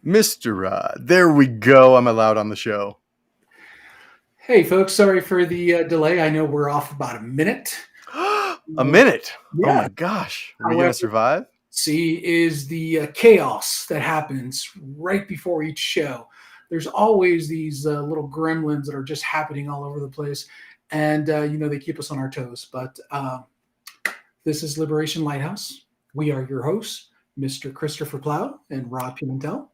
Mr. Rod. There we go. I'm allowed on the show. Hey, folks, sorry for the delay. I know we're off about a minute. A minute. Oh Yeah. my gosh. Are we going However, to survive? see, is the chaos that happens right before each show. There's always these little gremlins that are just happening all over the place. And, they keep us on our toes. But this is Liberation Lighthouse. We are your hosts, Mr. Christopher Plow and Rod Pimentel.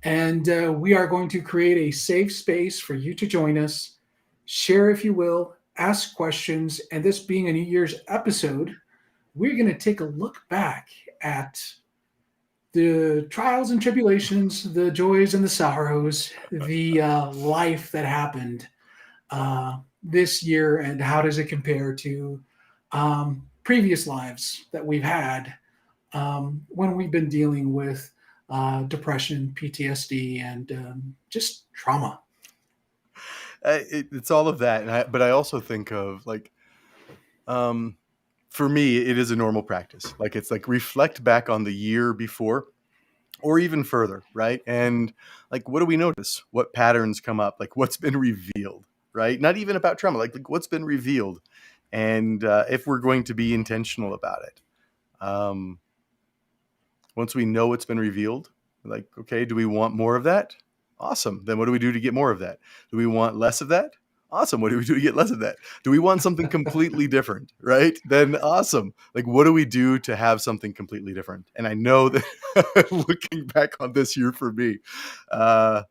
And we are going to create a safe space for you to join us, share if you will, ask questions. And this being a New Year's episode, we're going to take a look back at the trials and tribulations, the joys and the sorrows, the life that happened this year, and how does it compare to previous lives that we've had when we've been dealing with depression, PTSD, and just trauma. It's all of that. But I also think of um, for me, it is a normal practice. It's like reflect back on the year before or even further, right? And what do we notice? What patterns come up? What's been revealed, right? Not even about trauma, what's been revealed. And if we're going to be intentional about it. Um, Once we know it's been revealed, okay, do we want more of that? Awesome. Then what do we do to get more of that? Do we want less of that? Awesome. What do we do to get less of that? Do we want something completely different? Right? Then awesome. What do we do to have something completely different? And I know that looking back on this year for me, uh,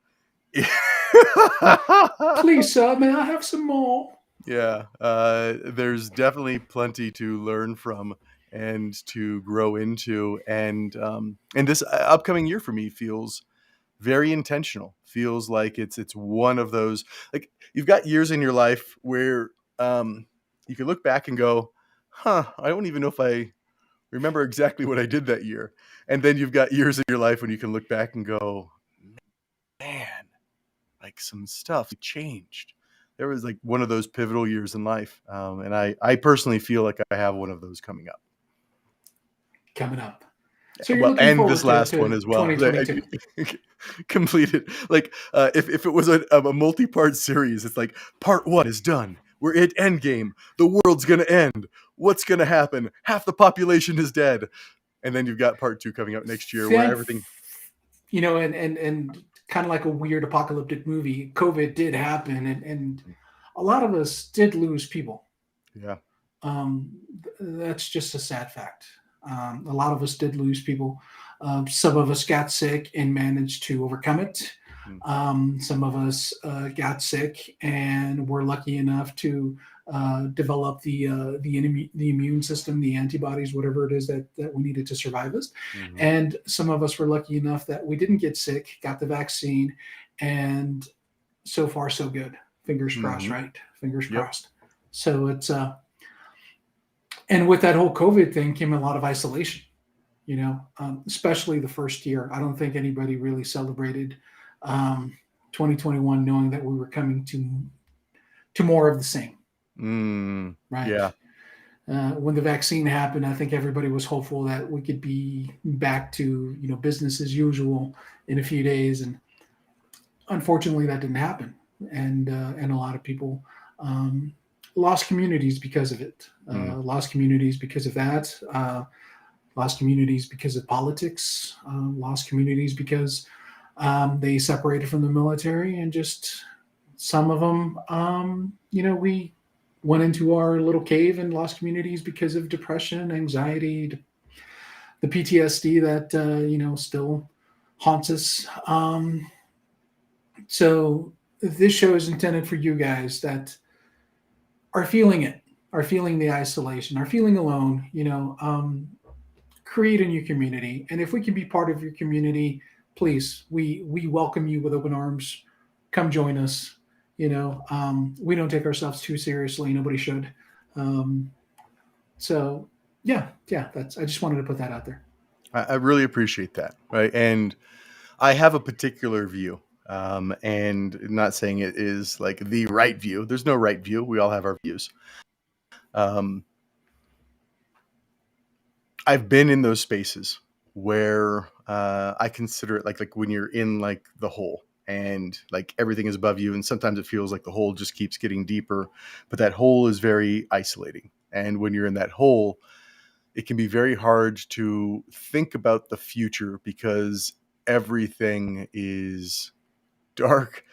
Please, sir, may I have some more? yeah, there's definitely plenty to learn from and to grow into, and this upcoming year for me feels very intentional. Feels like it's one of those, you've got years in your life where you can look back and go, "Huh, I don't even know if I remember exactly what I did that year." And then you've got years in your life when you can look back and go, "Man, some stuff changed." There was one of those pivotal years in life, and I personally feel like I have one of those coming up. Coming up. So you're Well, looking and this forward last one to as well. 2022. Completed. If it was a multi-part series, it's like part one is done. We're at Endgame. The world's gonna end. What's gonna happen? Half the population is dead, and then you've got part two coming up next year, where Thank, everything. and kind of like a weird apocalyptic movie, COVID did happen, and a lot of us did lose people. Yeah. Um, that's just a sad fact. A lot of us did lose people. Some of us got sick and managed to overcome it. Mm. Some of us got sick and were lucky enough to develop the immune system, the antibodies, whatever it is that we needed to survive us. Mm-hmm. And some of us were lucky enough that we didn't get sick, got the vaccine, and so far so good. Fingers crossed, Mm-hmm. right? Fingers Yep. crossed. So it's and with that whole COVID thing came a lot of isolation, especially the first year. I don't think anybody really celebrated um, 2021 knowing that we were coming to more of the same, right? Yeah. When the vaccine happened, I think everybody was hopeful that we could be back to business as usual in a few days, and unfortunately, that didn't happen, and a lot of people um, lost communities because of it. Lost communities because of that. Lost communities because of politics. Lost communities because they separated from the military, and just some of them, we went into our little cave and lost communities because of depression, anxiety, the PTSD that still haunts us. So this show is intended for you guys that are feeling it, are feeling the isolation, are feeling alone. Create a new community, and if we can be part of your community, please, we welcome you with open arms. Come join us. We don't take ourselves too seriously. Nobody should. Um, so yeah, that's. I just wanted to put that out there. I really appreciate that. Right. And I have a particular view, and not saying it is the right view. There's no right view. We all have our views. Um, I've been in those spaces where I consider it like when you're in like the hole and like everything is above you, and sometimes it feels like the hole just keeps getting deeper, but that hole is very isolating. And when you're in that hole, it can be very hard to think about the future because everything is dark,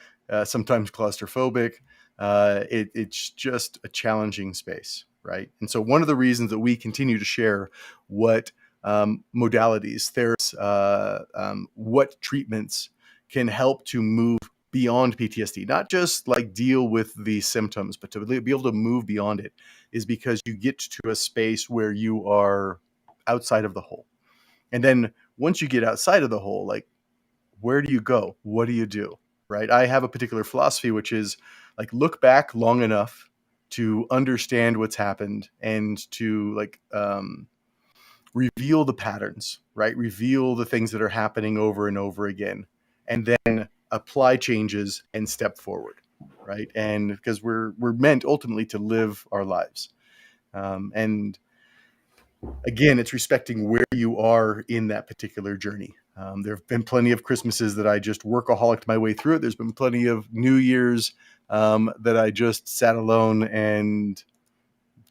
sometimes claustrophobic. It's just a challenging space, right? And so, one of the reasons that we continue to share what modalities, therapies, what treatments can help to move beyond PTSD, not just like deal with the symptoms, but to be able to move beyond it, is because you get to a space where you are outside of the hole. And then once you get outside of the hole, like, where do you go? What do you do? Right? I have a particular philosophy, which is like look back long enough to understand what's happened and to like reveal the patterns, right? Reveal the things that are happening over and over again, and then apply changes and step forward, right? And because we're meant ultimately to live our lives, and again, it's respecting where you are in that particular journey. There have been plenty of Christmases that I just workaholiced my way through it. There's been plenty of New Year's that I just sat alone and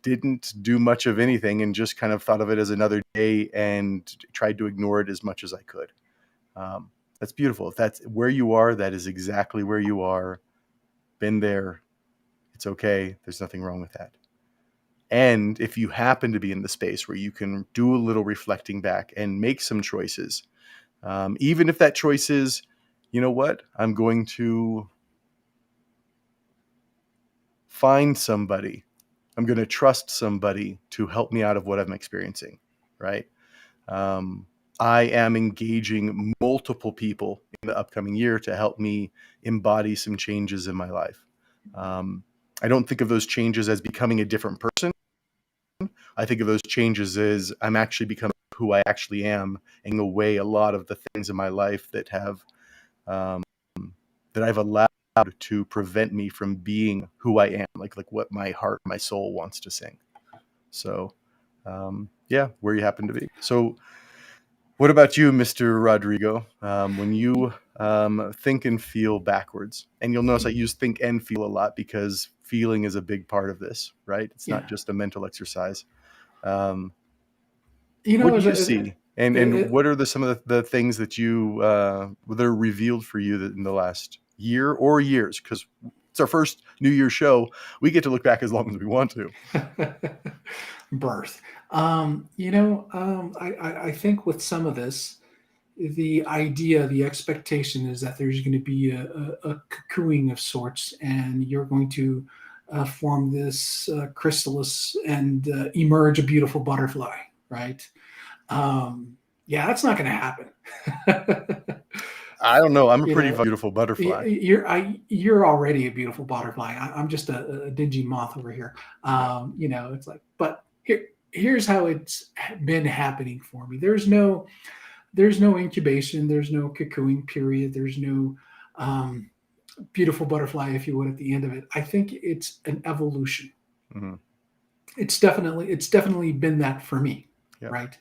didn't do much of anything and just kind of thought of it as another day and tried to ignore it as much as I could. That's beautiful. If that's where you are, that is exactly where you are. Been there. It's okay. There's nothing wrong with that. And if you happen to be in the space where you can do a little reflecting back and make some choices, even if that choice is, you know what, I'm going to find somebody, I'm going to trust somebody to help me out of what I'm experiencing, right? I am engaging multiple people in the upcoming year to help me embody some changes in my life. I don't think of those changes as becoming a different person. I think of those changes as I'm actually becoming who I actually am, and away a lot of the things in my life that have that I've allowed to prevent me from being who I am, like what my heart, my soul wants to sing. So, yeah, where you happen to be. So, what about you, Mr. Rodrigo? When you think and feel backwards, and you'll notice I use think and feel a lot because feeling is a big part of this, right? It's not Yeah. just a mental exercise. Um, You what know, do you see, and it, what are some of the things that you that are revealed for you that in the last year or years? Because it's our first New Year's show, we get to look back as long as we want to. birth. I think with some of this, the idea, the expectation is that there's going to be a cocooning of sorts, and you're going to form this chrysalis and emerge a beautiful butterfly, right? Yeah, that's not going to happen. I don't know. I'm a you pretty know, beautiful butterfly. you're already a beautiful butterfly. I'm just a dingy moth over here. It's like, but here's how it's been happening for me. There's no incubation. There's no cocooning period. There's no um, beautiful butterfly, if you would, at the end of it. I think it's an evolution. Mm-hmm. It's definitely been that for me, Yeah. right?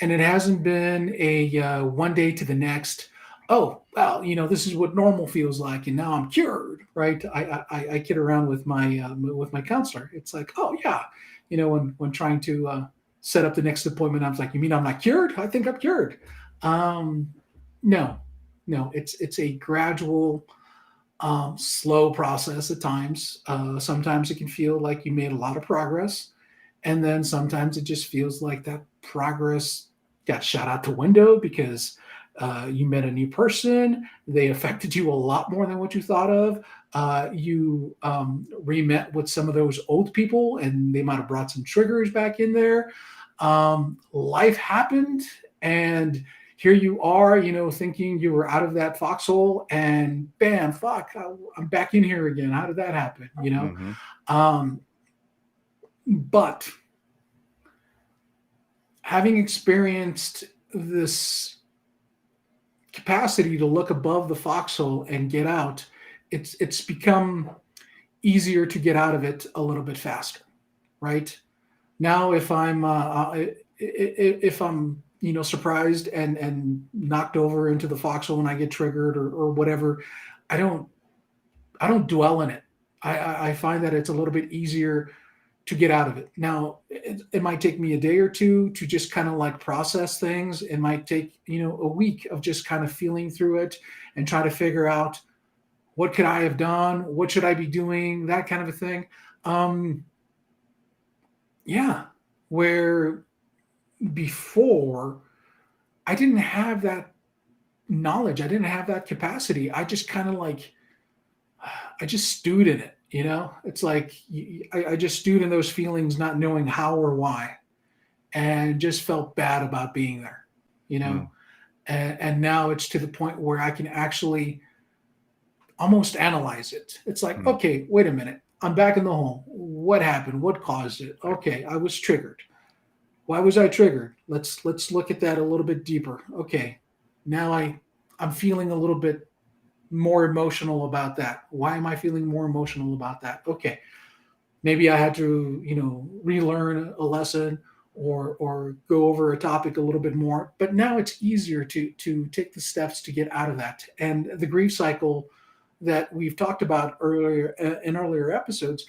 And it hasn't been a one day to the next. Oh well, this is what normal feels like, and now I'm cured, right? I kid around with my counselor. It's like, oh yeah, when trying to set up the next appointment, I was like, you mean I'm not cured? I think I'm cured. Um, no, no, it's a gradual, slow process at times. Sometimes it can feel like you made a lot of progress, and then sometimes it just feels like that progress got shot out the window because you met a new person. They affected you a lot more than what you thought of. You re-met with some of those old people, and they might have brought some triggers back in there. Life happened, and here you are, thinking you were out of that foxhole, and bam, fuck, I'm back in here again. How did that happen? Mm-hmm. Um, but having experienced this capacity to look above the foxhole and get out, it's become easier to get out of it a little bit faster, right? Now, if I'm surprised and knocked over into the foxhole when I get triggered or whatever, I don't I don't dwell in it. I find that it's a little bit easier to get out of it. Now, it might take me a day or two to just kind of like process things. It might take, a week of just kind of feeling through it and try to figure out what could I have done? What should I be doing? That kind of a thing. Um, yeah, where before I didn't have that knowledge, I didn't have that capacity. I just kind of like, I just stewed in it. It's like I just stewed in those feelings, not knowing how or why, and just felt bad about being there. You know, Mm, and now it's to the point where I can actually almost analyze it. It's like, mm, okay, wait a minute. I'm back in the home. What happened? What caused it? Okay, I was triggered. Why was I triggered? Let's look at that a little bit deeper. Okay, now I'm feeling a little bit more emotional about that. Why am I feeling more emotional about that? Okay, maybe I had to, relearn a lesson or go over a topic a little bit more. But now it's easier to take the steps to get out of that. And the grief cycle that we've talked about earlier in earlier episodes,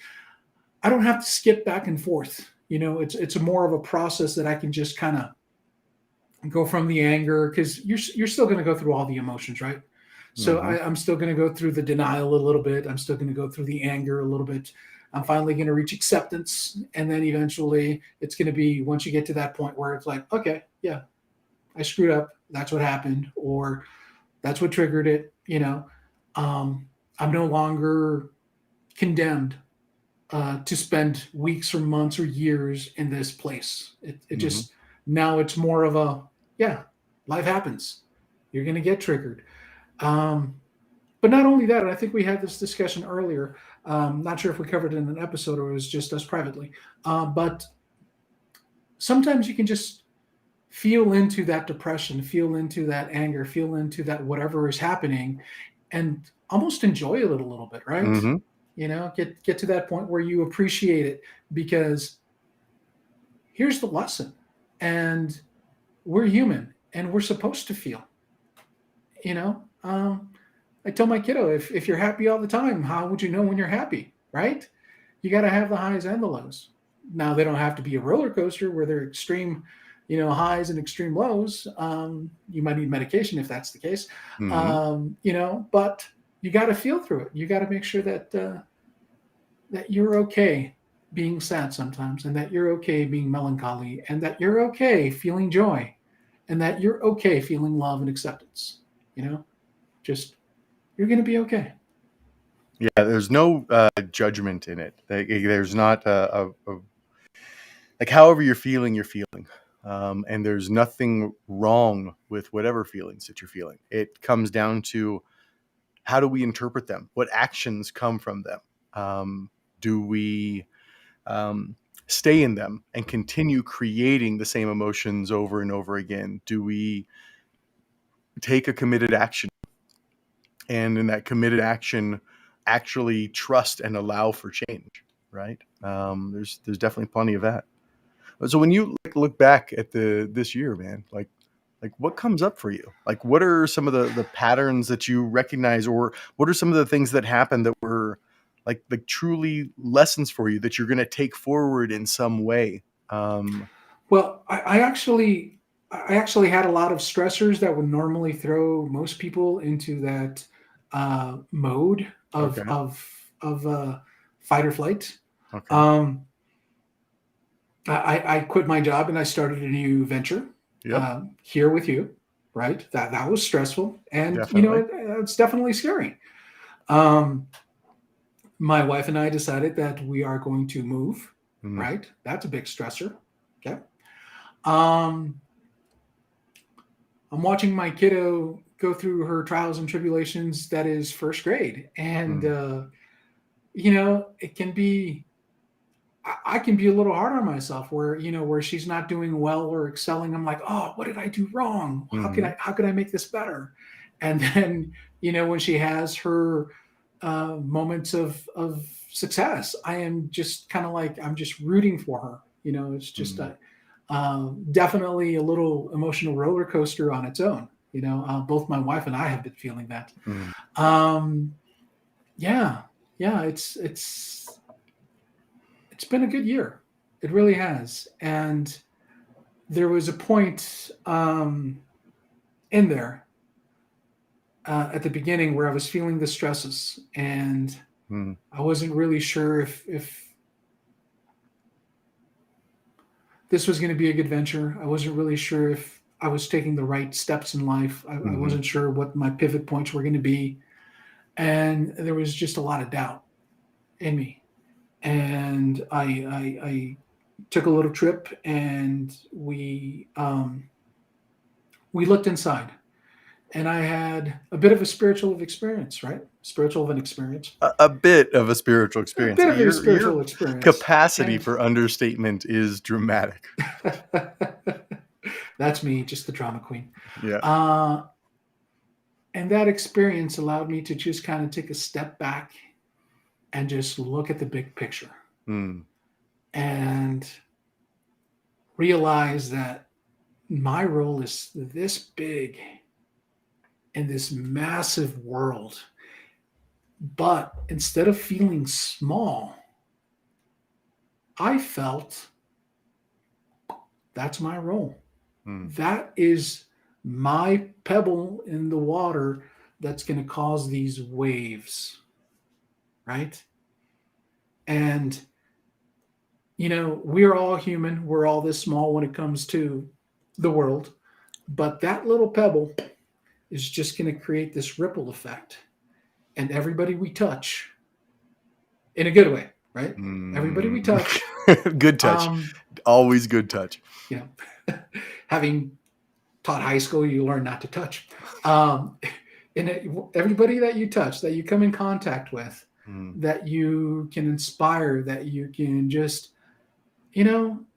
I don't have to skip back and forth. It's a more of a process that I can just kind of go from the anger, because you're still going to go through all the emotions, right? So mhm, I'm still going to go through the denial a little bit. I'm still going to go through the anger a little bit. I'm finally going to reach acceptance, and then eventually it's going to be, once you get to that point where it's like, okay, yeah, I screwed up. That's what happened, or that's what triggered it. I'm no longer condemned to spend weeks or months or years in this place. It mhm. just, now it's more of a, yeah, life happens. You're going to get triggered. Um, but not only that, and I think we had this discussion earlier. Not sure if we covered it in an episode or it was just us privately. But sometimes you can just feel into that depression, feel into that anger, feel into that whatever is happening, and almost enjoy it a little bit, right? Mhm. Get to that point where you appreciate it, because here's the lesson, and we're human and we're supposed to feel. You know, I tell my kiddo, if you're happy all the time, how would you know when you're happy, right? You got to have the highs and the lows. Now, they don't have to be a roller coaster where they're extreme, highs and extreme lows. You might need medication if that's the case. Mhm. But you got to feel through it. You got to make sure that you're okay being sad sometimes, and that you're okay being melancholy, and that you're okay feeling joy, and that you're okay feeling love and acceptance. You know, just, you're going to be okay. Yeah, there's no judgment in it. There's not like however you're feeling, and there's nothing wrong with whatever feelings that you're feeling. It comes down to how do we interpret them? What actions come from them? Do we um, stay in them and continue creating the same emotions over and over again? Do we take a committed action, and in that committed action actually trust and allow for change? Right? There's definitely plenty of that. So when you look back at the this year, man, like what comes up for you? Like what are some of the patterns that you recognize, or what are some of the things that happened that were like truly lessons for you that you're going to take forward in some way? Um, Well, I actually had a lot of stressors that would normally throw most people into that mode of okay. of of fight or flight. Okay. Um, I quit my job and I started a new venture Yep. here with you. Right, that was stressful, and Definitely. it's definitely scary. Um, my wife and I decided that we are going to move. Mm, Right, that's a big stressor. Okay. Um, I'm watching my kiddo go through her trials and tribulations. That is first grade, and mm, it can be. I can be a little hard on myself where she's not doing well or excelling. I'm like, oh, what did I do wrong? How could mhm. I make this better? And then when she has her moments of success, I am just kind of like, I'm just rooting for her. It's just Mm. Definitely a little emotional roller coaster on its own. Both my wife and I have been feeling that. Mm. Um, yeah, yeah, it's been a good year. It really has. And there was a point in there at the beginning where I was feeling the stresses, and Mm. I wasn't really sure if this was going to be a good venture. I wasn't really sure if I was taking the right steps in life. I Mhm. wasn't sure what my pivot points were going to be, and there was just a lot of doubt in me. And I took a little trip, and we looked inside, and I had a bit of a spiritual experience, right? Spiritual of an experience, A bit of a spiritual a experience. bit of a Your spiritual experience, capacity and for understatement is dramatic. that's me, just the drama queen. Yeah. Uh, and that experience allowed me to just kind of take a step back and just look at the big picture Mm. and realize that my role is this big in this massive world. But instead of feeling small, I felt that's my role. Mm. That is my pebble in the water that's going to cause these waves, right? And, we're all human. We're all this small when it comes to the world. But that little pebble is just going to create this ripple effect. And everybody we touch, in a good way, right? Everybody we Mm. touch, Good touch. um, Always good touch. you know, having taught high school, you learn not to touch. Um, and everybody that you touch, that you come in contact with, Mm. that you can inspire, that you can just,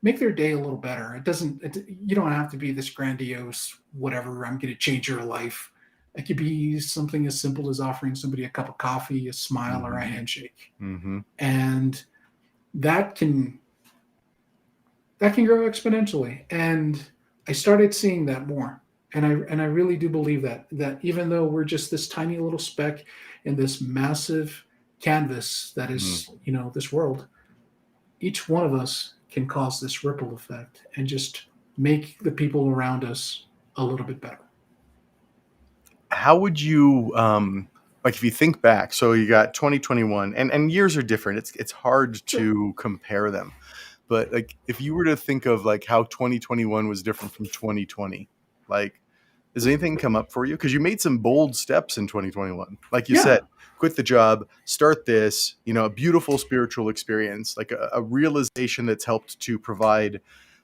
make their day a little better. You don't have to be this grandiose, whatever, I'm going to change your life. It could be something as simple as offering somebody a cup of coffee, a smile, or a Mhm. handshake. Mhm. And that can grow exponentially. And I started seeing that more. And I really do believe that even though we're just this tiny little speck in this massive canvas that Mm. is, this world, each one of us can cause this ripple effect and just make the people around us a little bit better. How would you like if you think back, so you got 2021 and years are different. It's hard Sure. to compare them. But like if you were to think of like how 2021 was different from 2020, like does anything come up for you? Because you made some bold steps in 2021. Like you said, Yeah. quit the job, start this, a beautiful spiritual experience, like a realization that's helped to provide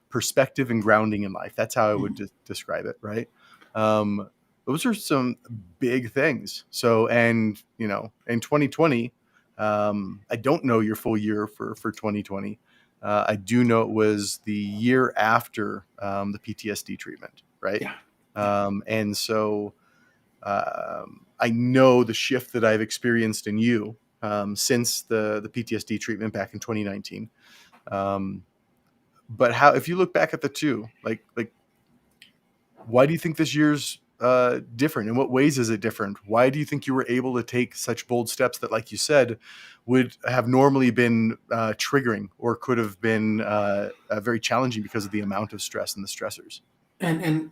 perspective and grounding in life. That's how I would Mhm. describe it, right? Um, those are some big things. So, and in 2020, I don't know your full year for 2020. I do know it was the year after the PTSD treatment, right? Yeah. Yeah. And so I know the shift that I've experienced in you since the PTSD treatment back in 2019. Um, but how, if you look back at the two, like why do you think this year's different? In what ways is it different? Why do you think you were able to take such bold steps that, like you said, would have normally been triggering or could have been very challenging because of the amount of stress and the stressors? And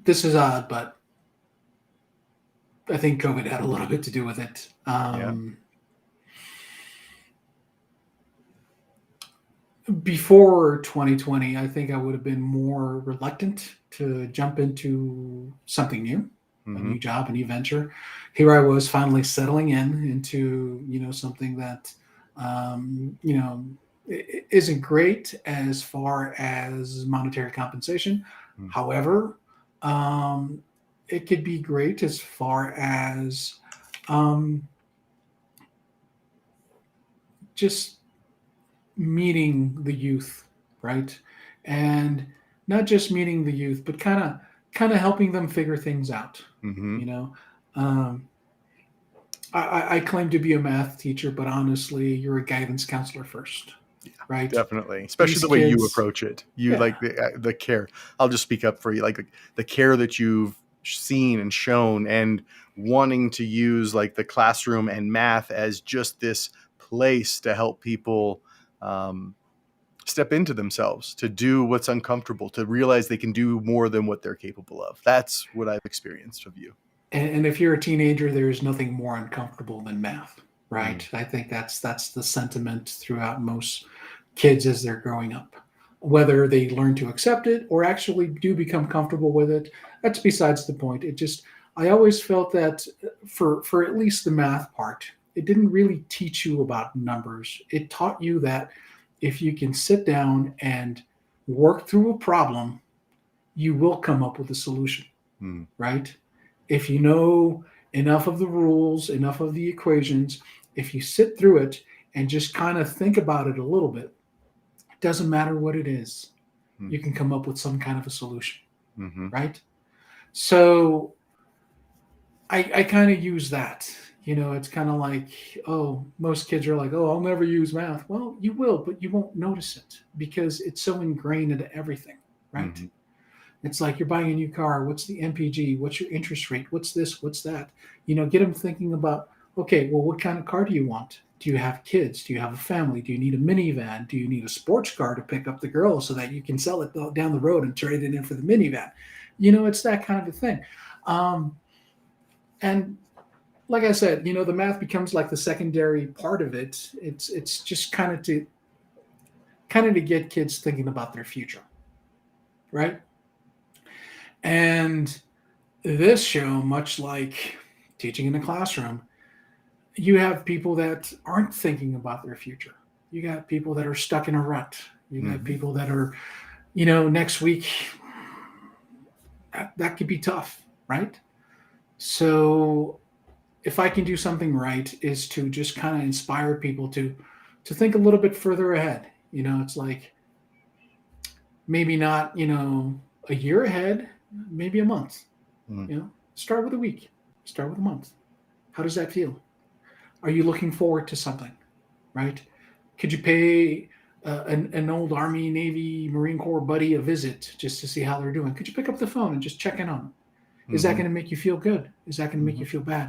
this is odd, but I think COVID had a little bit to do with it. Yeah. Before 2020, I think I would have been more reluctant to jump into something new, a Mm-hmm. new job, a new venture. Here I was finally settling into something that isn't great as far as monetary compensation. However, um, it could be great as far as um, just meeting the youth, right? And not just meeting the youth, but kind of helping them figure things out. Mm-hmm. You know, um, I claim to be a math teacher, but honestly, you're a guidance counselor first. right? Definitely, especially These the way you kids, approach it. You yeah. like the care. I'll just speak up for you. Like the care that you've seen and shown, and wanting to use like the classroom and math as just this place to help people um, step into themselves, to do what's uncomfortable, to realize they can do more than what they're capable of. That's what I've experienced of you. And if you're a teenager, there's nothing more uncomfortable than math, Mm, right? I think that's the sentiment throughout most kids as they're growing up. Whether they learn to accept it or actually do become comfortable with it, that's besides the point. It just I always felt that for at least the math part, it didn't really teach you about numbers. It taught you that if you can sit down and work through a problem, you will come up with a solution, mm, right? If you know enough of the rules, enough of the equations, if you sit through it and just kind of think about it a little bit, it doesn't matter what it is, mm, you can come up with some kind of a solution, mm-hmm, right? So I kind of use that. It's kind of like, oh, most kids are like, oh, I'll never use math. Well, you will, but you won't notice it because it's so ingrained into everything, right? mm-hmm, It's like you're buying a new car. What's the MPG? What's your interest rate? What's this? What's that? Get them thinking about, okay, well, what kind of car do you want? Do you have kids? Do you have a family? Do you need a minivan? Do you need a sports car to pick up the girl so that you can sell it down the road and trade it in for the minivan? It's that kind of a thing. Um, and like I said, the math becomes like the secondary part of it. It's just kind of to get kids thinking about their future, right? And this show, much like teaching in the classroom, you have people that aren't thinking about their future. You got people that are stuck in a rut. You got mm-hmm. people that are, next week, that could be tough, right? So if I can do something right, is to just kind of inspire people to think a little bit further ahead. It's like maybe not, a year ahead, maybe a month. Mm, Start with a week, start with a month. How does that feel? Are you looking forward to something, right? Could you pay an old Army, Navy, Marine Corps buddy a visit just to see how they're doing? Could you pick up the phone and just check in on them? Is that mm-hmm, going to make you feel good? Is that going to make mm-hmm, you feel bad?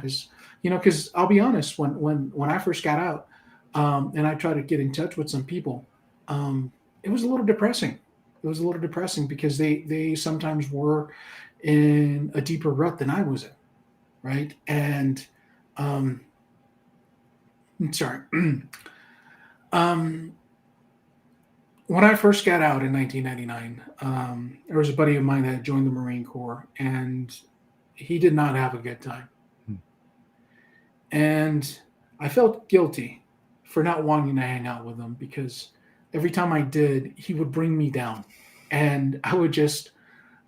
Because I'll be honest, when I first got out, and I tried to get in touch with some people, it was a little depressing. It was a little depressing because they sometimes were in a deeper rut than I was in, right? And um, sorry. um, when I first got out in 1999, there was a buddy of mine that had joined the Marine Corps, and he did not have a good time. mm, And I felt guilty for not wanting to hang out with him because every time I did, he would bring me down, and I would just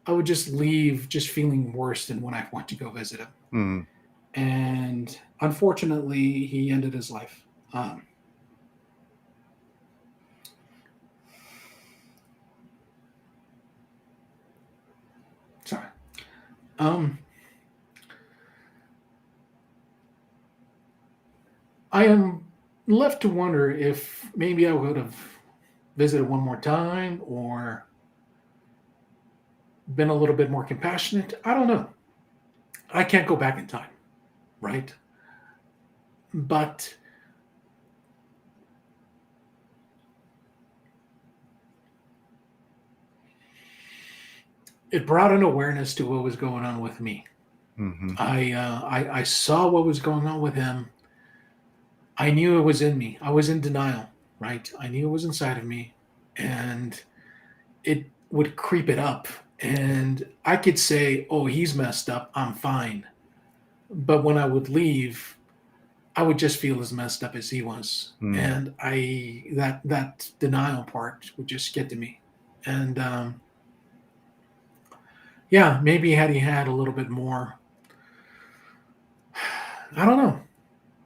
leave just feeling worse than when I went to go visit him. mm. And unfortunately, he ended his life. Sorry. Um, I am left to wonder if maybe I would have visited one more time or been a little bit more compassionate. I don't know. I can't go back in time, right? But it brought an awareness to what was going on with me. Mhm. I saw what was going on with him. I knew it was in me. I was in denial, right? I knew it was inside of me, and it would creep it up. And I could say, "Oh, he's messed up. I'm fine." But when I would leave, I would just feel as messed up as he was, Mm. and that denial part would just get to me. And yeah, maybe had he had a little bit more, I don't know.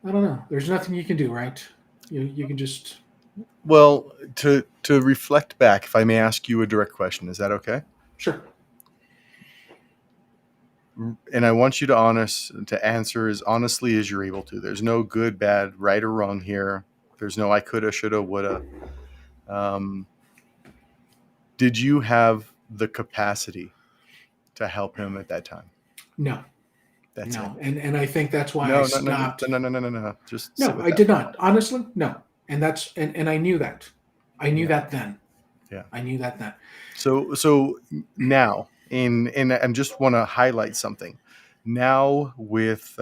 I don't know. There's nothing you can do, right? You can just Well, to reflect back, if I may ask you a direct question, is that okay? sure. And I want you to answer as honestly as you're able to. There's no good, bad, right or wrong here. There's no I coulda, shoulda, woulda. Um, did you have the capacity to help him at that time? No, That's it. no, and I think that's why I No, no, no, no, stopped. no, no, no, no, no. Just sit No, with I that did for a not. moment. Honestly, no. And that's and I knew that. I knew Yeah, that then. yeah. I knew that then. So now, in I just want to highlight something. Now with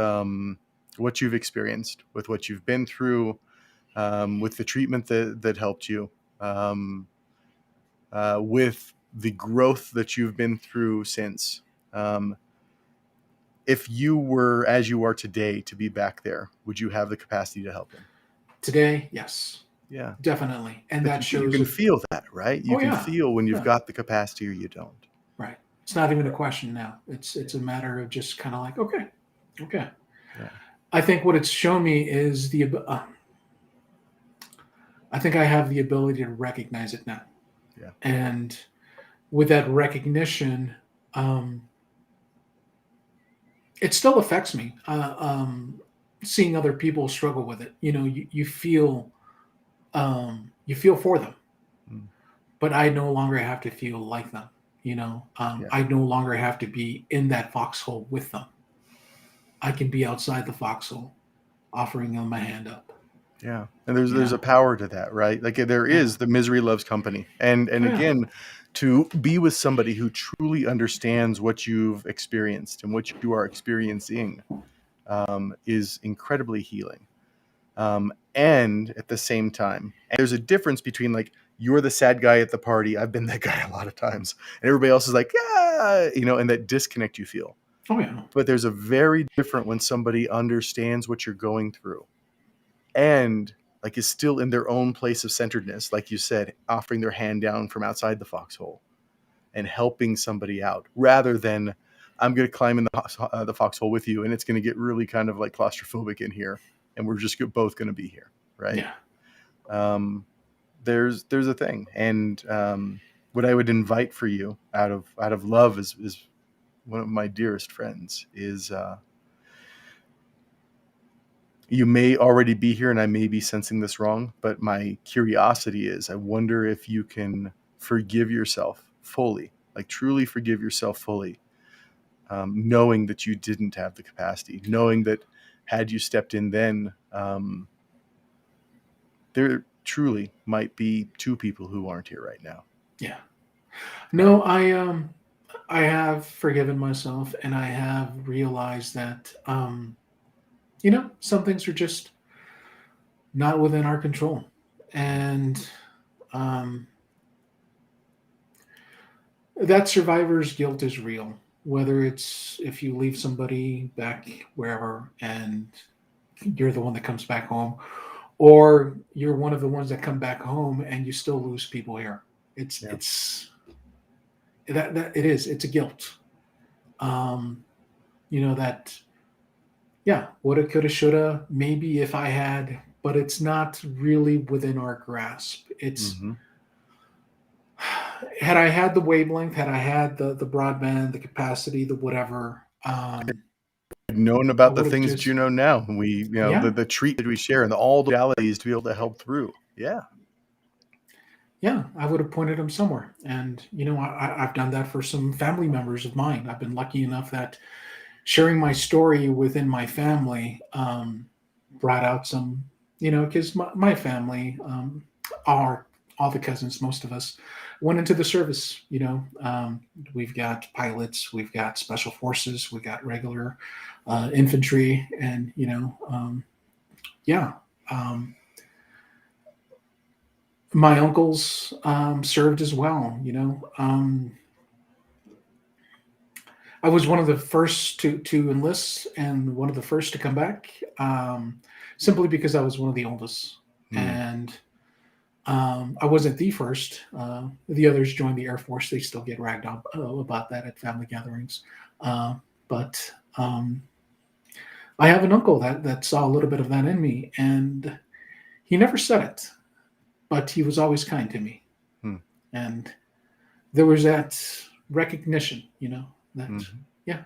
what you've experienced, with what you've been through, with the treatment that helped you, um, with the growth that you've been through since. Um, if you were as you are today to be back there, would you have the capacity to help him? Today, yes, Yeah. definitely. And But that you shows can a feel that, right? You oh can yeah. feel when you've Yeah. got the capacity or you don't. Right. It's not even a question now. It's a matter of just kind of like, okay, okay. Yeah. I think what it's shown me is I think I have the ability to recognize it now. Yeah. And with that recognition, um, it still affects me. Seeing other people struggle with it, you feel for them, Mm. but I no longer have to feel like them. Yeah. I no longer have to be in that foxhole with them. I can be outside the foxhole, offering them a hand up. Yeah. And You there's a know, power to that, right? Like there yeah, is the misery loves company. And oh yeah, again, to be with somebody who truly understands what you've experienced and what you are experiencing is incredibly healing. And at the same time, and there's a difference between like you're the sad guy at the party. I've been that guy a lot of times, and everybody else is like, yeah, and that disconnect you feel. oh yeah, But there's a very different when somebody understands what you're going through and like is still in their own place of centeredness, like you said, offering their hand down from outside the foxhole and helping somebody out rather than I'm going to climb in the foxhole with you and it's going to get really kind of like claustrophobic in here and we're just both going to be here, right? yeah, Um, there's a thing, and what I would invite for you out of love is one of my dearest friends is you may already be here and I may be sensing this wrong, but my curiosity is I wonder if you can forgive yourself fully, like truly forgive yourself fully, knowing that you didn't have the capacity, knowing that had you stepped in then, there truly might be two people who aren't here right now. yeah. Right. No, I have forgiven myself, and I have realized that some things are just not within our control, and um, that survivor's guilt is real. Whether it's if you leave somebody back wherever and you're the one that comes back home, or you're one of the ones that come back home and you still lose people here. It's Yeah. it's that it is. It's a guilt. Um, that yeah, woulda, coulda, shoulda, maybe if I had, but it's not really within our grasp. It's Mm-hmm. had I had the wavelength, had I had the broadband, the capacity, the whatever, Known I about the would have things that you just know now. We, yeah, the treat that we share and all the realities to be able to help through. Yeah. yeah, I would have pointed them somewhere. And I've done that for some family members of mine. I've been lucky enough that sharing my story within my family brought out some, because my family are all the cousins, most of us went into the service. We've got pilots, we've got special forces, we got regular infantry, and yeah. Um, my uncles served as well. I was one of the first to enlist and one of the first to come back, simply because I was one of the oldest, Hmm. and I wasn't the first. The others joined the Air Force. They still get ragged on about that at family gatherings, but I have an uncle that saw a little bit of that in me, and he never said it, but he was always kind to me, Hmm. and there was that recognition, that Hmm. yeah,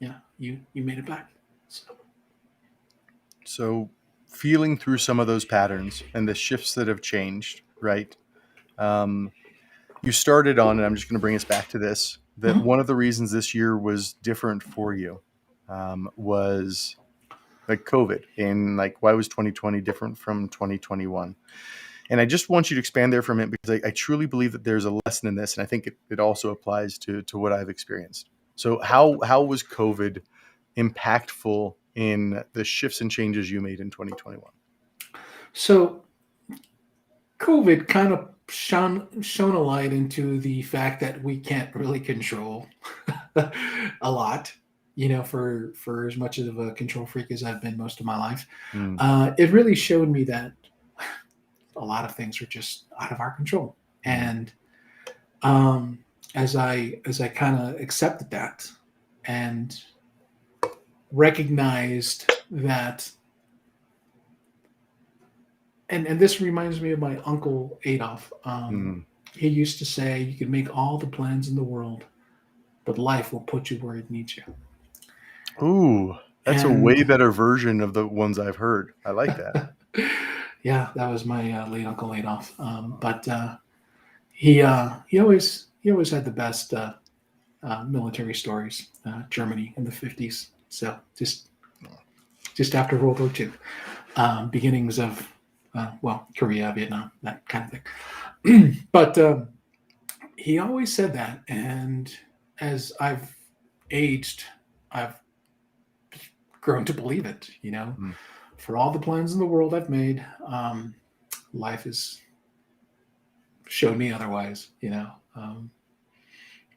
yeah, you made it back. So So feeling through some of those patterns and the shifts that have changed, right? Um, you started on, and I'm just going to bring us back to this, that Mhm. one of the reasons this year was different for you was like COVID, and like why was 2020 different from 2021? And I just want you to expand there for a minute, because I truly believe that there's a lesson in this, and I think it also applies to what I've experienced. So how was COVID impactful in the shifts and changes you made in 2021? So COVID kind of shone a light into the fact that we can't really control a lot. For as much of a control freak as I've been most of my life, Mm, it really showed me that a lot of things are just out of our control. mm, And um, as I kind of accepted that and recognized that, and this reminds me of my uncle Adolf. mm. He used to say, "You can make all the plans in the world, but life will put you where it needs you." Ooh, that's a way And better version of the ones I've heard. I like that. yeah, that was my late uncle Adolf. But he always had the best military stories. Germany in the 50s, so just after World War II, beginnings of Korea, Vietnam, that kind of thing. But he always said that, and as I've aged, I've grown to believe it. Mm, For all the plans in the world I've made, life has showed me otherwise.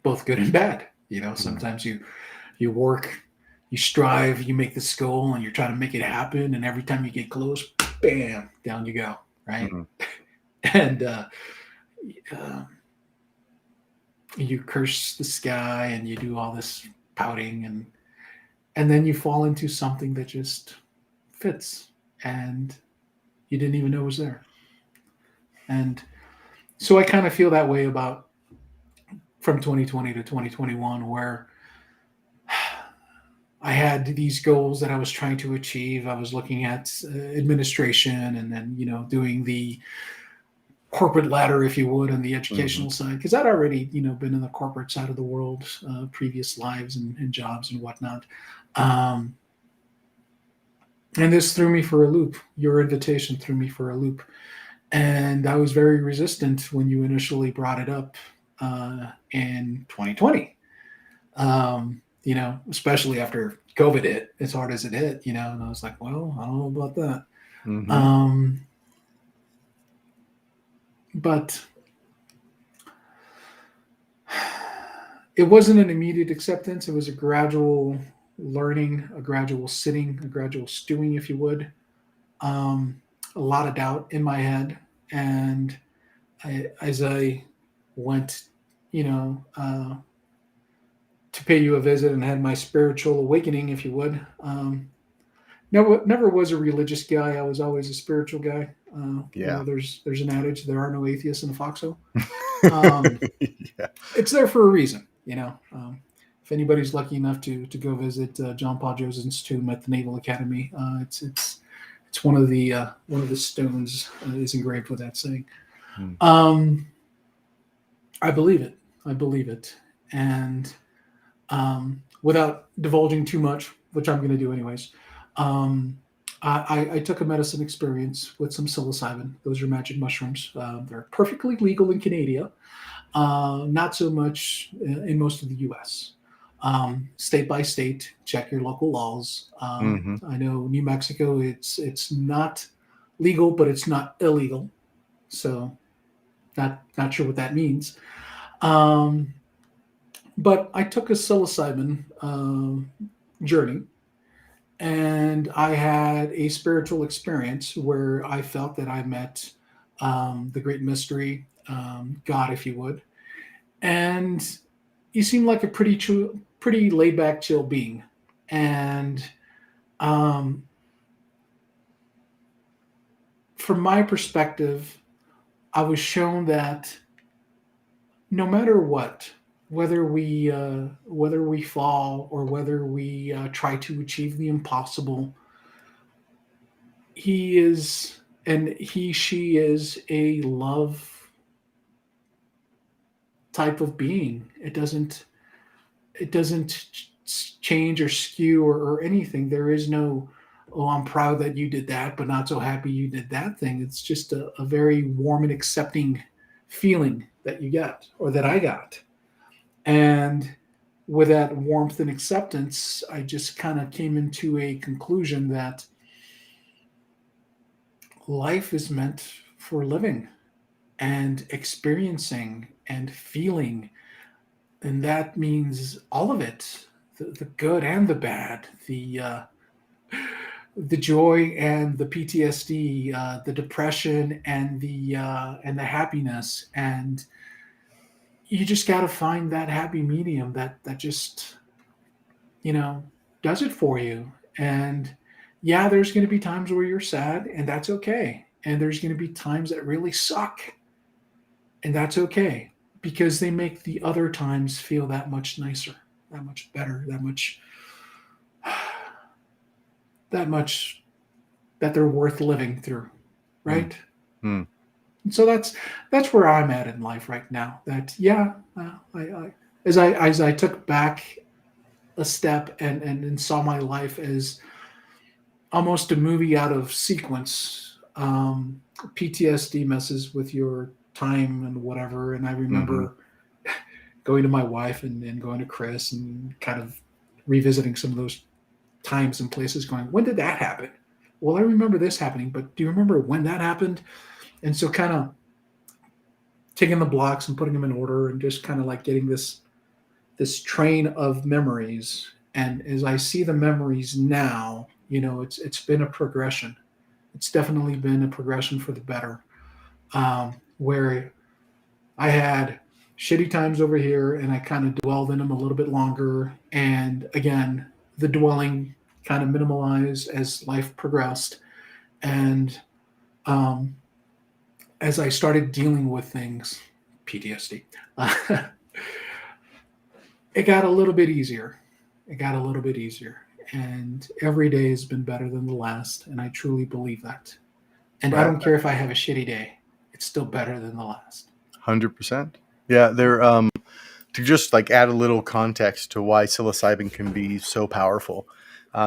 Both good and bad. mm, Sometimes you work, you strive, you make this goal, and you're trying to make it happen, and every time you get close, bam, down you go, right? mm, And uh, you curse the sky, and you do all this pouting, and then you fall into something that just fits, and you didn't even know it was there. And so I kind of feel that way about from 2020 to 2021, where I had these goals that I was trying to achieve. I was looking at administration, and then doing the corporate ladder, if you would, on the mhm, educational side, because I'd already been in the corporate side of the world, previous lives and jobs and whatnot. Um, and this threw me for a loop. Your invitation threw me for a loop, and I was very resistant when you initially brought it up in 2020. Especially after COVID hit, as hard as it hit, and I was like, well, I don't know about that. mhm, Um, but it wasn't an immediate acceptance. It was a gradual learning, a gradual sitting, a gradual stewing, if you would. Um, a lot of doubt in my head. And as I went, you know, uh, to pay you a visit and had my spiritual awakening, if you would, never was a religious guy. I was always a spiritual guy. yeah. There's an adage: there are no atheists in the foxhole. Um, Yeah. it's there for a reason. If anybody's lucky enough to go visit John Paul Joseph's tomb at the Naval Academy, it's one of the stones is engraved with that saying. Mm, Um, I believe it. I believe it, and without divulging too much, which I'm going to do anyways. Um, I took a medicine experience with some psilocybin. Those are magic mushrooms. They're perfectly legal in Canada, not so much in most of the U.S. State by state, check your local laws. mhm, I know New Mexico, it's not legal, but it's not illegal. So not sure what that means. Um, but I took a psilocybin journey, and I had a spiritual experience where I felt that I met the great mystery, God, if you would, and he seemed like a pretty laid back, chill being. And um, from my perspective, I was shown that no matter what, whether we fall or whether we try to achieve the impossible, he is and he she is a love type of being. It doesn't change or skew or anything. There is no, oh, I'm proud that you did that, but not so happy you did that thing. It's just a very warm and accepting feeling that you get, or that I got. And with that warmth and acceptance, I just kind of came into a conclusion that life is meant for living and experiencing and feeling. And that means all of it, the good and the bad, the joy and the PTSD, the depression and the happiness. And you just got to find that happy medium that just, you know, does it for you. And yeah, there's going to be times where you're sad, and that's okay. And there's going to be times that really suck, and that's okay, because they make the other times feel that much nicer, that much better, that much that they're worth living through, Mm, right? mm, And so that's where I'm at in life right now. That yeah, as I took back a step and saw my life as almost a movie out of sequence. PTSD messes with your time and whatever. And I hmm. remember going to my wife and going to Chris and kind of revisiting some of those times and places, going, when did that happen? Well, I remember this happening, but do you remember when that happened? And so kind of taking the blocks and putting them in order and just kind of like getting this train of memories. And as I see the memories now, it's been a progression. It's definitely been a progression for the better. Where I had shitty times over here, and I kind of dwelled in them a little bit longer. And again, the dwelling kind of minimalized as life progressed. And um, as I started dealing with things, PTSD, it got a little bit easier. It got a little bit easier. And every day has been better than the last. And I truly believe that. And I Right. don't care if I have a shitty day, it's still better than the last. 100%. Yeah, to just like add a little context to why psilocybin can be so powerful.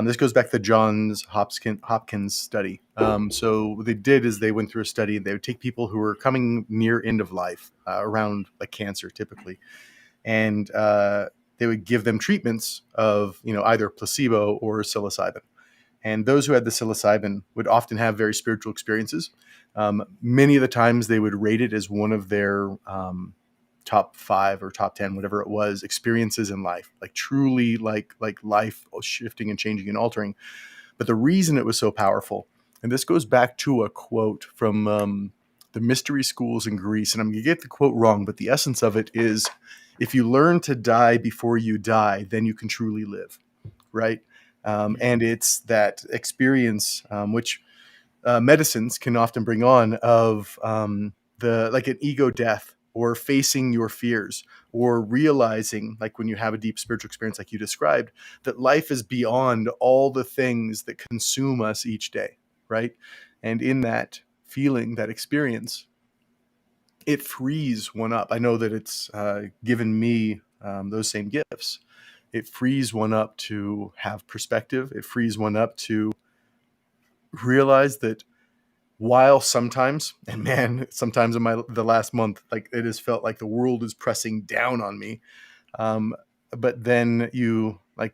This goes back to the Johns Hopkins study. So what they did is they went through a study, and they would take people who were coming near end of life, around like cancer typically, and they would give them treatments of either placebo or psilocybin. And those who had the psilocybin would often have very spiritual experiences. Many of the times they would rate it as one of their top 5 or top 10, whatever it was, experiences in life, like truly like life shifting and changing and altering. But the reason it was so powerful, and this goes back to a quote from the mystery schools in Greece, and I'm going to get the quote wrong, but the essence of it is, if you learn to die before you die, then you can truly live, right? And it's that experience, which medicines can often bring on, of the like an ego death, or facing your fears, or realizing, like when you have a deep spiritual experience like you described, that life is beyond all the things that consume us each day, right? And in that feeling, that experience, it frees one up. I know that it's given me those same gifts. It frees one up to have perspective. It frees one up to realize that, while sometimes, and man, sometimes in the last month, like it has felt like the world is pressing down on me. Um, but then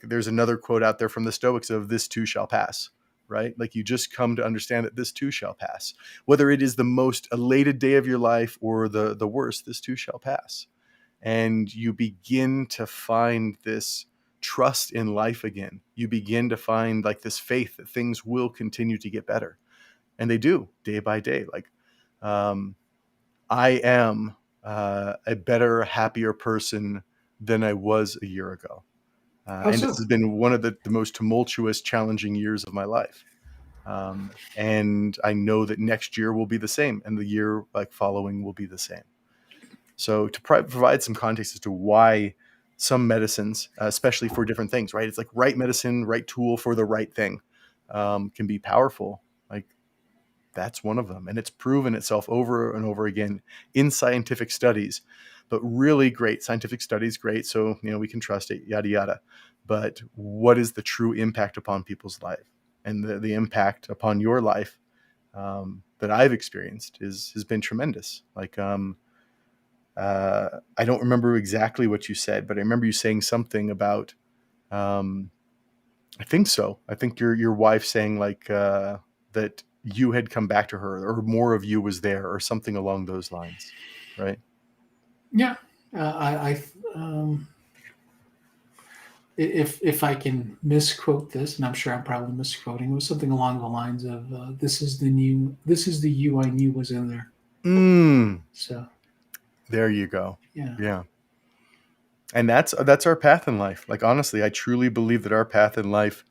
there's another quote out there from the Stoics of, this too shall pass, right? Like, you just come to understand that this too shall pass. Whether it is the most elated day of your life or the worst, this too shall pass. And you begin to find this trust in life again. You begin to find like this faith that things will continue to get better. And they do, day by day. Like, um, I am a better, happier person than I was a year ago. How And this so? has been one of the most tumultuous, challenging years of my life. And I know that next year will be the same, and the year like following will be the same. So to provide some context as to why some medicines, especially for different things, right? It's like right medicine, right tool for the right thing, can be powerful. Like, that's one of them. And it's proven itself over and over again in scientific studies but really great scientific studies, great. So, we can trust it, yada, yada. But what is the true impact upon people's life? And the impact upon your life that I've experienced has been tremendous. Like, I don't remember exactly what you said, but I remember you saying something about, I think so. I think your wife saying like that you had come back to her, or more of you was there, or something along those lines, right? Yeah, I if I can misquote this, and I'm sure I'm probably misquoting, it was something along the lines of this is the you I knew was in there. Mm, So there you go. yeah, Yeah. And that's our path in life. Like, honestly, I truly believe that our path in life,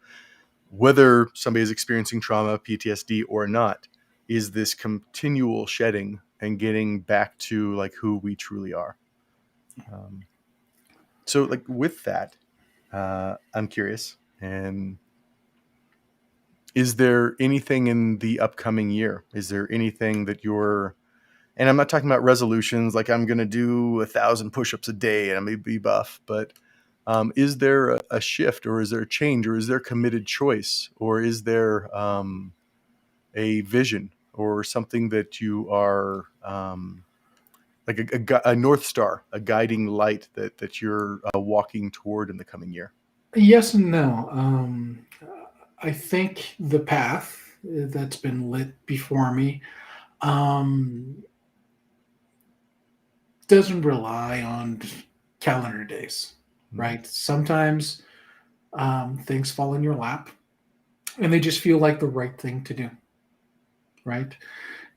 whether somebody is experiencing trauma, PTSD or not, is this continual shedding and getting back to like who we truly are. Um, so like with that, I'm curious, and is there anything in the upcoming year? Is there anything that you're, and I'm not talking about resolutions like I'm going to do 1,000 push-ups a day and I'm going to be buff, but is there a shift, or is there a change, or is there committed choice, or is there a vision or something that you are like a North Star, a guiding light that you're walking toward in the coming year? yes and no. I think the path that's been lit before me um, doesn't rely on calendar days, Mm, right? Sometimes things fall in your lap and they just feel like the right thing to do, right?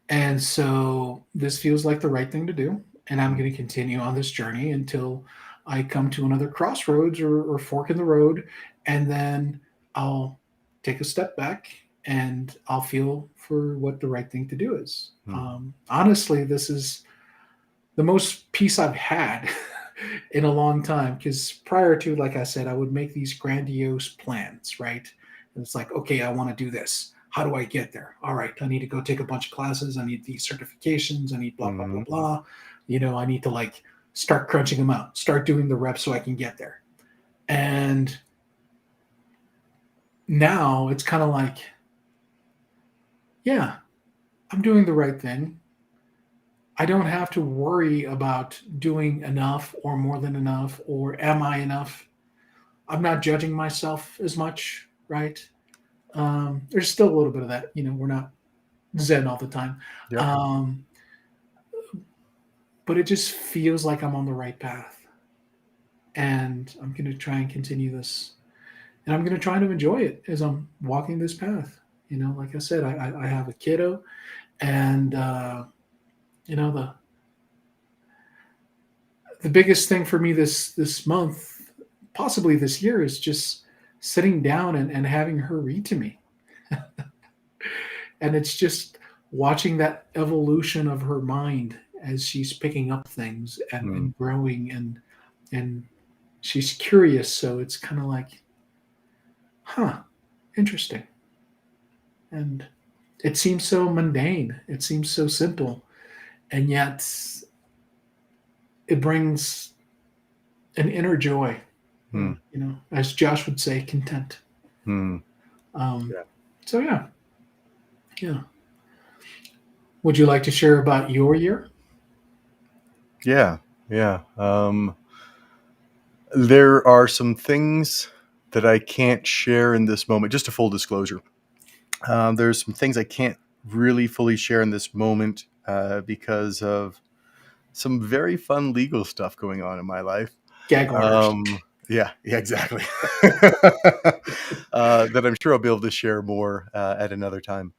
And so this feels like the right thing to do. And I'm mm, going to continue on this journey until I come to another crossroads or fork in the road. And then I'll take a step back and I'll feel for what the right thing to do is. mm, Honestly, this is the most peace I've had in a long time. Because prior to, like I said, I would make these grandiose plans, right? And it's like, okay, I want to do this. How do I get there? All right, I need to go take a bunch of classes. I need these certifications. I need blah, blah, blah, mm, blah. I need to like start crunching them out, start doing the reps so I can get there. And now it's kind of like, yeah, I'm doing the right thing. I don't have to worry about doing enough or more than enough or am I enough. I'm not judging myself as much, right? There's still a little bit of that. We're not Zen all the time. yep. Um, but it just feels like I'm on the right path. And I'm going to try and continue this. And I'm going to try to enjoy it as I'm walking this path. Like I said, I have a kiddo. And, the biggest thing for me this month, possibly this year, is just sitting down and having her read to me. And it's just watching that evolution of her mind as she's picking up things and, Mm, and growing and she's curious. So it's kind of like, huh, interesting. And it seems so mundane. It seems so simple. And yet it brings an inner joy, mm, or, as Josh would say, content. mm. Um, Yeah. so yeah, yeah. Would you like to share about your year? Yeah. Yeah. There are some things that I can't share in this moment. Just a full disclosure. There's some things I can't really fully share in this moment because of some very fun legal stuff going on in my life. Gag orders. Yeah, exactly. That I'm sure I'll be able to share more at another time.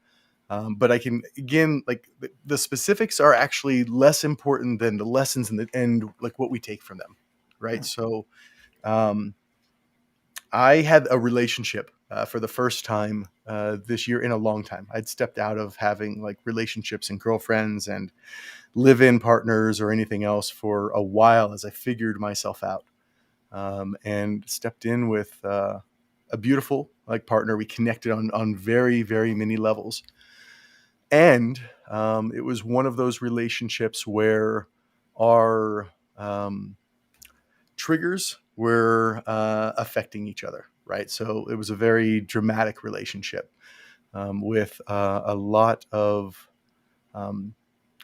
But I can, again, like the specifics are actually less important than the lessons and like what we take from them, right? So um, I had a relationship for the first time this year in a long time. I'd stepped out of having like relationships and girlfriends and live-in partners or anything else for a while as I figured myself out, and stepped in with a beautiful like partner. We connected on very, very many levels. And it was one of those relationships where our um, triggers were affecting each other, right? So it was a very dramatic relationship with a lot of um,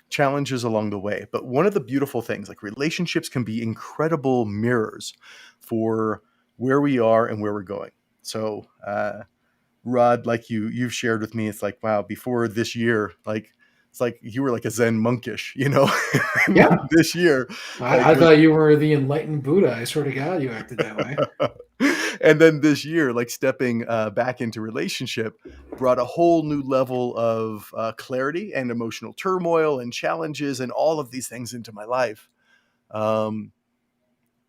challenges along the way. But one of the beautiful things, like relationships can be incredible mirrors for where we are and where we're going. So, Rod, like you've shared with me, it's like, wow, before this year, like it's like you were like a Zen monkish, you know. And then Yeah. this year, like I thought you were the enlightened Buddha. I swear to God, you acted that way. and then this year, like stepping back into relationship brought a whole new level of clarity and emotional turmoil and challenges and all of these things into my life. Um,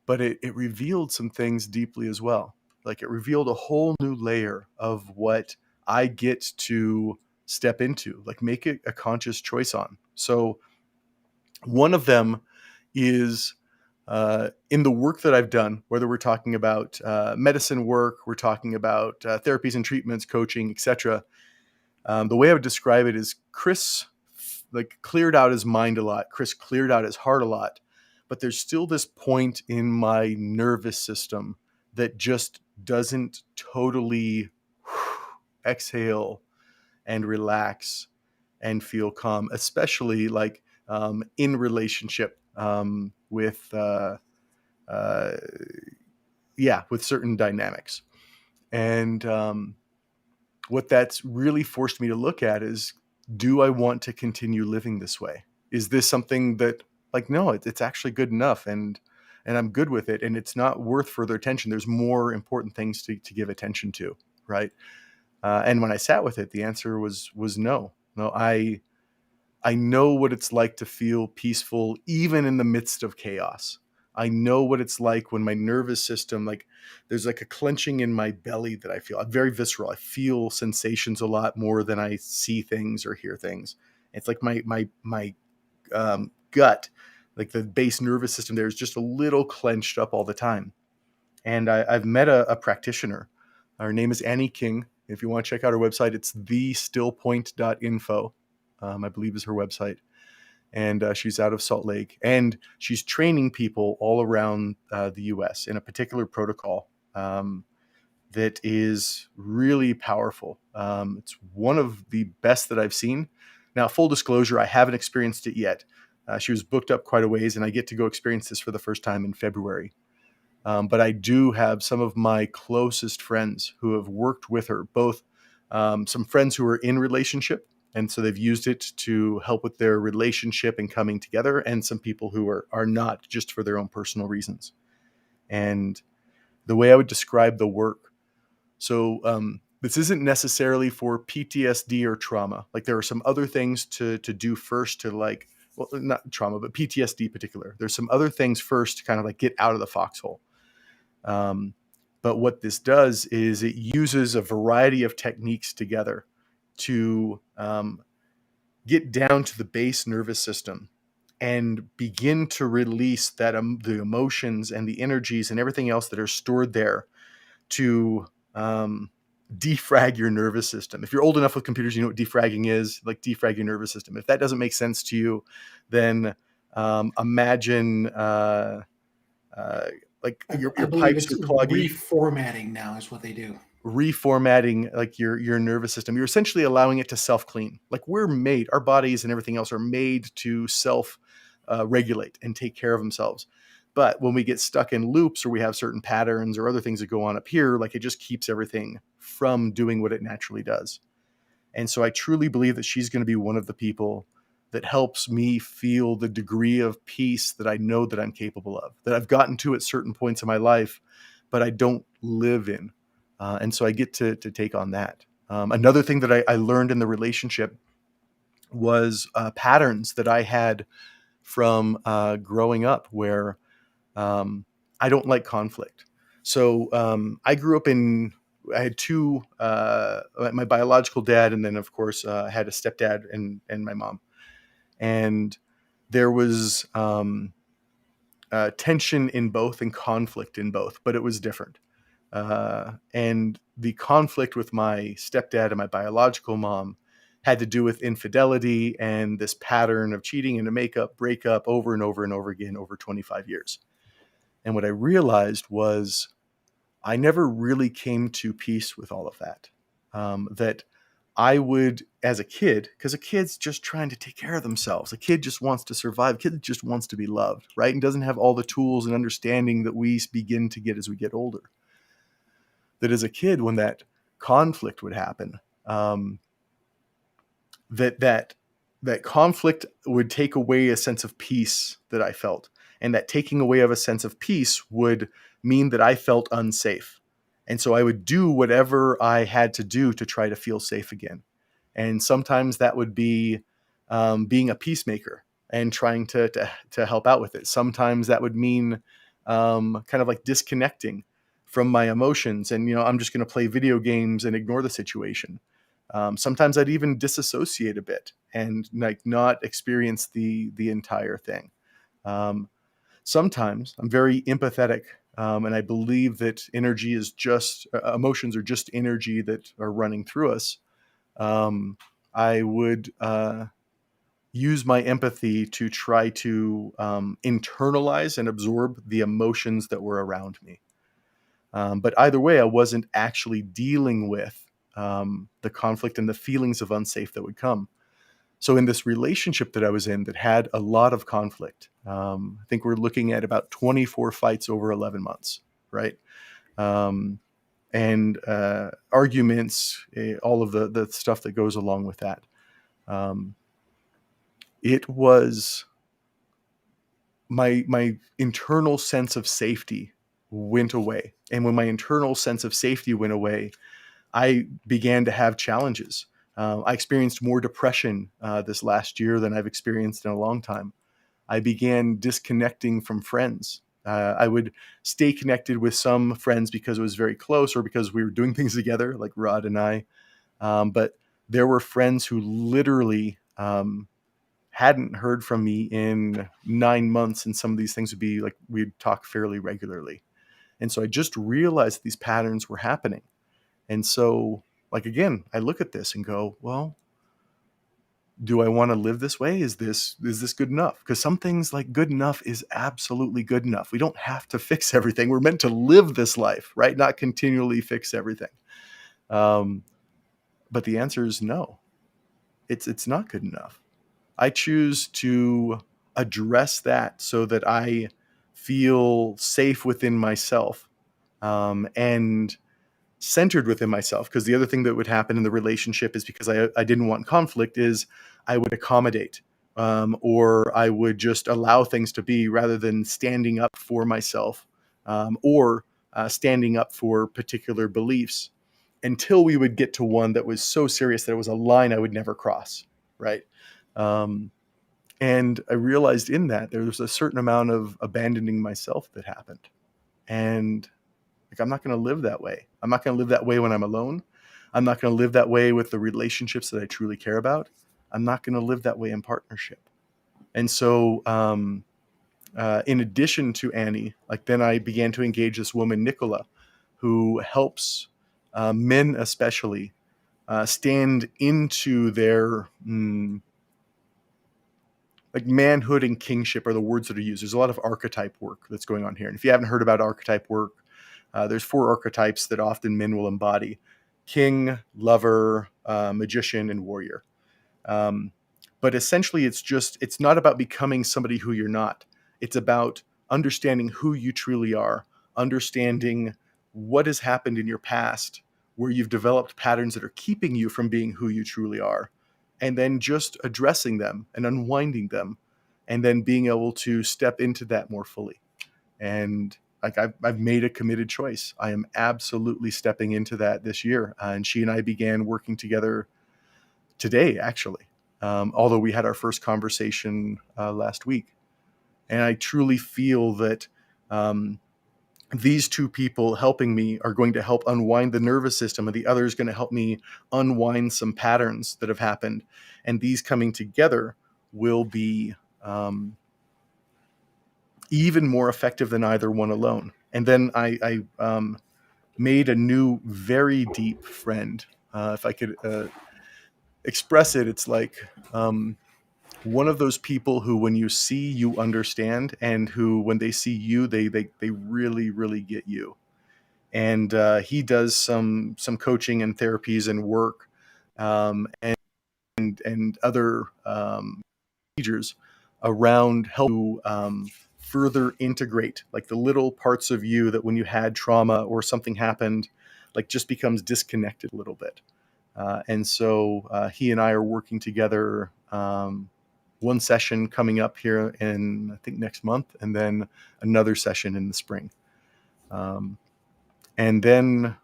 but it revealed some things deeply as well. Like it revealed a whole new layer of what I get to step into, like make it a conscious choice on. So one of them is in the work that I've done, whether we're talking about medicine work, we're talking about therapies and treatments, coaching, etc. The way I would describe it is Chris like cleared out his mind a lot. Chris cleared out his heart a lot, but there's still this point in my nervous system that just doesn't totally exhale and relax and feel calm, especially like in relationship with uh, yeah, with certain dynamics. And what that's really forced me to look at is, do I want to continue living this way? Is this something that, like, no, it's actually good enough, and I'm good with it, and it's not worth further attention. There's more important things to give attention to, right? And when I sat with it, the answer was no. No, I know what it's like to feel peaceful even in the midst of chaos. I know what it's like when my nervous system, like there's like a clenching in my belly that I feel. I'm very visceral. I feel sensations a lot more than I see things or hear things. It's like my gut, like the base nervous system there is just a little clenched up all the time. And I've met a practitioner. Her name is Annie King. If you want to check out her website, it's thestillpoint.info. I believe is her website, and she's out of Salt Lake, and she's training people all around the U.S. in a particular protocol that is really powerful. It's one of the best that I've seen. Now, full disclosure, I haven't experienced it yet. She was booked up quite a ways, and I get to go experience this for the first time in February. But I do have some of my closest friends who have worked with her, both some friends who are in relationship. And so they've used it to help with their relationship and coming together, and some people who are not, just for their own personal reasons. And the way I would describe the work, so this isn't necessarily for PTSD or trauma. Like there are some other things to do first to like, well, not trauma, but PTSD in particular. There's some other things first to kind of like get out of the foxhole. Um, but what this does is it uses a variety of techniques together to get down to the base nervous system and begin to release that the emotions and the energies and everything else that are stored there to defrag your nervous system. If you're old enough with computers, you know what defragging is, like defrag your nervous system. If that doesn't make sense to you, then imagine uh, like I your believe pipes it's are clogging, reformatting now is what they do. reformatting like your nervous system. You're essentially allowing it to self clean. Like we're made, our bodies and everything else are made to self regulate and take care of themselves. But when we get stuck in loops or we have certain patterns or other things that go on up here, like it just keeps everything from doing what it naturally does. And so I truly believe that she's going to be one of the people that helps me feel the degree of peace that I know that I'm capable of, that I've gotten to at certain points in my life, but I don't live in. And so I get to take on that. Another thing that I learned in the relationship was patterns that I had from growing up where I don't like conflict. So I grew up I had two, my biological dad, and then of course I had a stepdad and my mom. And there was tension in both and conflict in both, but it was different. And the conflict with my stepdad and my biological mom had to do with infidelity and this pattern of cheating and a makeup breakup over and over and over again over 25 years. And what I realized was I never really came to peace with all of that. That I would, as a kid, because a kid's just trying to take care of themselves. A kid just wants to survive. A kid just wants to be loved, right? And doesn't have all the tools and understanding that we begin to get as we get older. That as a kid, when that conflict would happen, that conflict would take away a sense of peace that I felt. And that taking away of a sense of peace would mean that I felt unsafe. And so I would do whatever I had to do to try to feel safe again. And sometimes that would be being a peacemaker and trying to help out with it. Sometimes that would mean kind of like disconnecting from my emotions and, I'm just going to play video games and ignore the situation. Sometimes I'd even disassociate a bit and like not experience the entire thing. Sometimes I'm very empathetic, and I believe that energy is just emotions are just energy that are running through us. I would use my empathy to try to internalize and absorb the emotions that were around me. But either way, I wasn't actually dealing with the conflict and the feelings of unsafe that would come. So in this relationship that I was in that had a lot of conflict, I think we're looking at about 24 fights over 11 months, right? And arguments, all of the stuff that goes along with that. It was my internal sense of safety went away. And when my internal sense of safety went away, I began to have challenges. I experienced more depression this last year than I've experienced in a long time. I began disconnecting from friends. I would stay connected with some friends because it was very close or because we were doing things together, like Rod and I. But there were friends who literally hadn't heard from me in 9 months, and some of these things would be like we'd talk fairly regularly. And so I just realized these patterns were happening. And so, like, again, I look at this and go, well, do I want to live this way? Is this good enough? Because some things like good enough is absolutely good enough. We don't have to fix everything. We're meant to live this life, right? Not continually fix everything. But the answer is no. It's not good enough. I choose to address that so that I feel safe within myself, and centered within myself. Because the other thing that would happen in the relationship is because I didn't want conflict is I would accommodate, or I would just allow things to be rather than standing up for myself, or standing up for particular beliefs until we would get to one that was so serious that it was a line I would never cross. Right. And I realized in that there was a certain amount of abandoning myself that happened. And like, I'm not going to live that way. I'm not going to live that way when I'm alone. I'm not going to live that way with the relationships that I truly care about. I'm not going to live that way in partnership. And so, in addition to Annie, like then I began to engage this woman, Nicola, who helps men especially stand into their like manhood and kingship are the words that are used. There's a lot of archetype work that's going on here. And if you haven't heard about archetype work, there's 4 archetypes that often men will embody: king, lover, magician, and warrior. But essentially, it's not about becoming somebody who you're not. It's about understanding who you truly are, understanding what has happened in your past where you've developed patterns that are keeping you from being who you truly are, and then just addressing them and unwinding them, and then being able to step into that more fully. And like I've made a committed choice. I am absolutely stepping into that this year. And she and I began working together today, actually, although we had our first conversation last week. And I truly feel that these 2 people helping me are going to help unwind the nervous system, and the other is going to help me unwind some patterns that have happened. And these coming together will be even more effective than either one alone. And then I made a new, very deep friend. If I could express it, it's like one of those people who, when you see, you understand, and who, when they see you, they really, really get you. And he does some coaching and therapies and work, and other procedures around help you further integrate like the little parts of you that when you had trauma or something happened, like just becomes disconnected a little bit. And so he and I are working together. One session coming up here in, I think, next month, and then another session in the spring. And then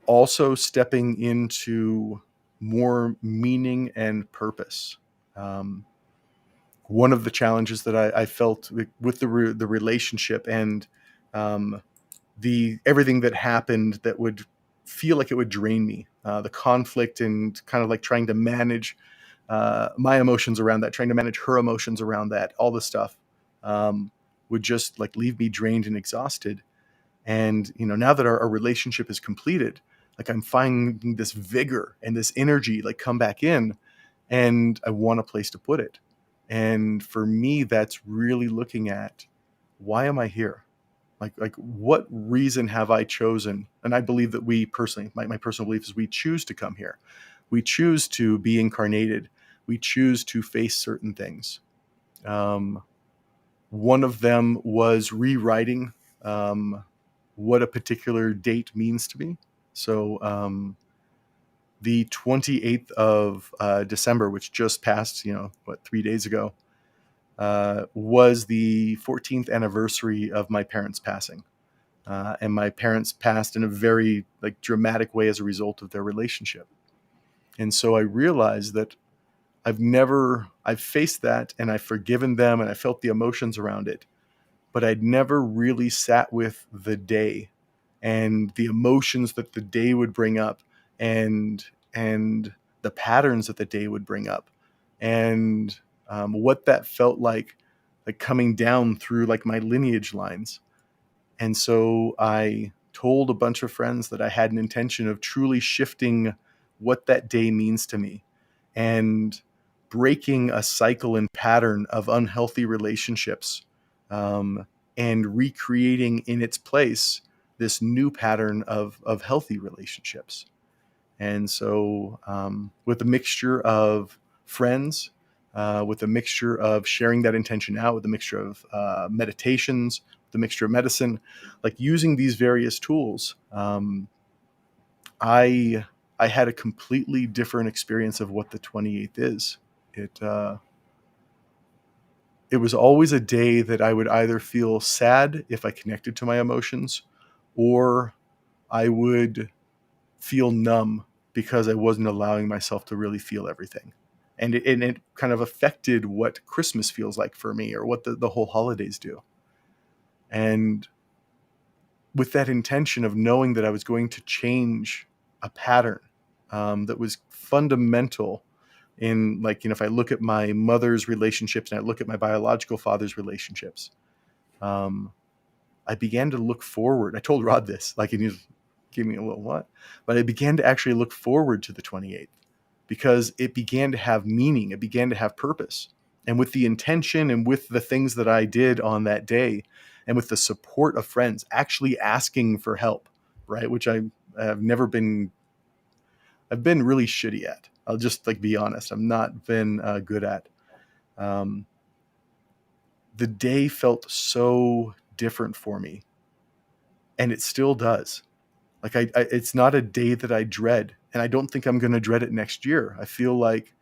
also stepping into more meaning and purpose. Um, One of the challenges that I felt with the relationship, and the everything that happened that would feel like it would drain me, the conflict, and kind of like trying to manage my emotions around that, trying to manage her emotions around that, all this stuff would just like leave me drained and exhausted. And now that our relationship is completed, like I'm finding this vigor and this energy like come back in, and I want a place to put it. And for me, that's really looking at, why am I here? Like what reason have I chosen? And I believe that we personally, my personal belief is, we choose to come here. We choose to be incarnated. We choose to face certain things. Um, One of them was rewriting what a particular date means to me. So the 28th of December, which just passed, 3 days ago, was the 14th anniversary of my parents passing. And my parents passed in a very like dramatic way as a result of their relationship. And so I realized that I've faced that, and I've forgiven them, and I felt the emotions around it, but I'd never really sat with the day and the emotions that the day would bring up, and the patterns that the day would bring up, and what that felt like coming down through like my lineage lines. And so I told a bunch of friends that I had an intention of truly shifting what that day means to me, and breaking a cycle and pattern of unhealthy relationships, and recreating in its place this new pattern of healthy relationships. And so, with a mixture of friends, with a mixture of sharing that intention out, with a mixture of meditations, the mixture of medicine, like using these various tools, I I had a completely different experience of what the 28th is. It it was always a day that I would either feel sad if I connected to my emotions, or I would feel numb because I wasn't allowing myself to really feel everything. And it kind of affected what Christmas feels like for me, or what the whole holidays do. And with that intention of knowing that I was going to change a pattern that was fundamental in, like, if I look at my mother's relationships and I look at my biological father's relationships, um, I began to look forward. I told Rod this, like, and he gave me a little what, but I began to actually look forward to the 28th, because it began to have meaning. It began to have purpose. And with the intention and with the things that I did on that day, and with the support of friends actually asking for help, right? Which I have never been, I've been really shitty at. I'll just like be honest. I've not been good at. Um, the day felt so different for me, and it still does. Like it's not a day that I dread, and I don't think I'm going to dread it next year. I feel like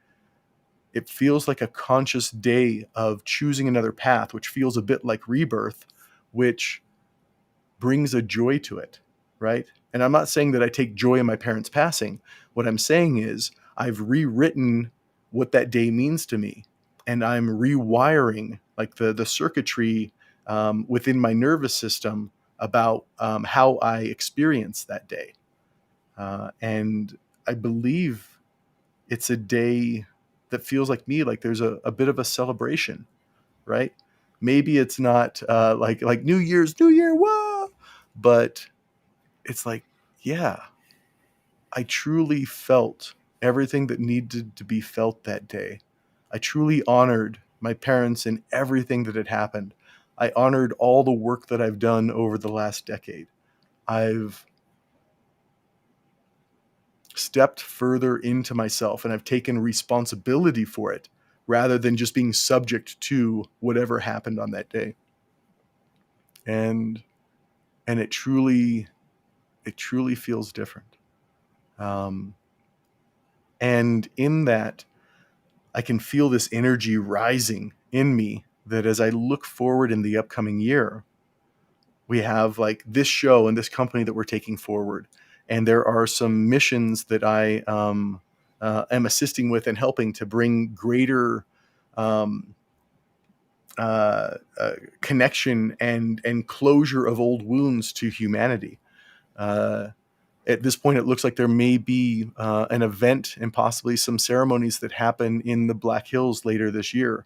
it feels like a conscious day of choosing another path, which feels a bit like rebirth, which brings a joy to it, right? And I'm not saying that I take joy in my parents passing. What I'm saying is I've rewritten what that day means to me, and I'm rewiring like the circuitry within my nervous system about how I experience that day. And I believe it's a day that feels like me, like there's a bit of a celebration, right? Maybe it's not like New Year's, New Year, whoa, but it's like, yeah, I truly felt everything that needed to be felt that day. I truly honored my parents and everything that had happened. I honored all the work that I've done over the last decade. I've stepped further into myself and I've taken responsibility for it rather than just being subject to whatever happened on that day. And it truly feels different. Um, and in that, I can feel this energy rising in me that as I look forward in the upcoming year, we have like this show and this company that we're taking forward. And there are some missions that I am assisting with and helping to bring greater um, connection and closure of old wounds to humanity. Uh, at this point, it looks like there may be an event and possibly some ceremonies that happen in the Black Hills later this year,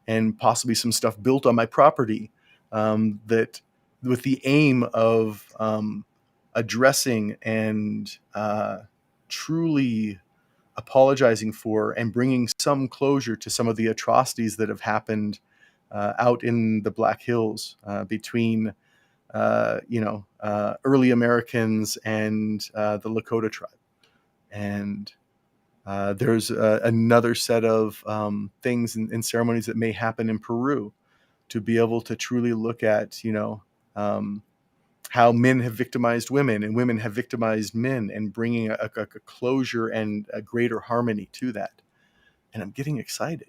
and possibly some stuff built on my property that, with the aim of addressing and truly apologizing for and bringing some closure to some of the atrocities that have happened out in the Black Hills between early Americans and the Lakota tribe. And there's another set of things and ceremonies that may happen in Peru to be able to truly look at, um, how men have victimized women and women have victimized men, and bringing a closure and a greater harmony to that. And I'm getting excited.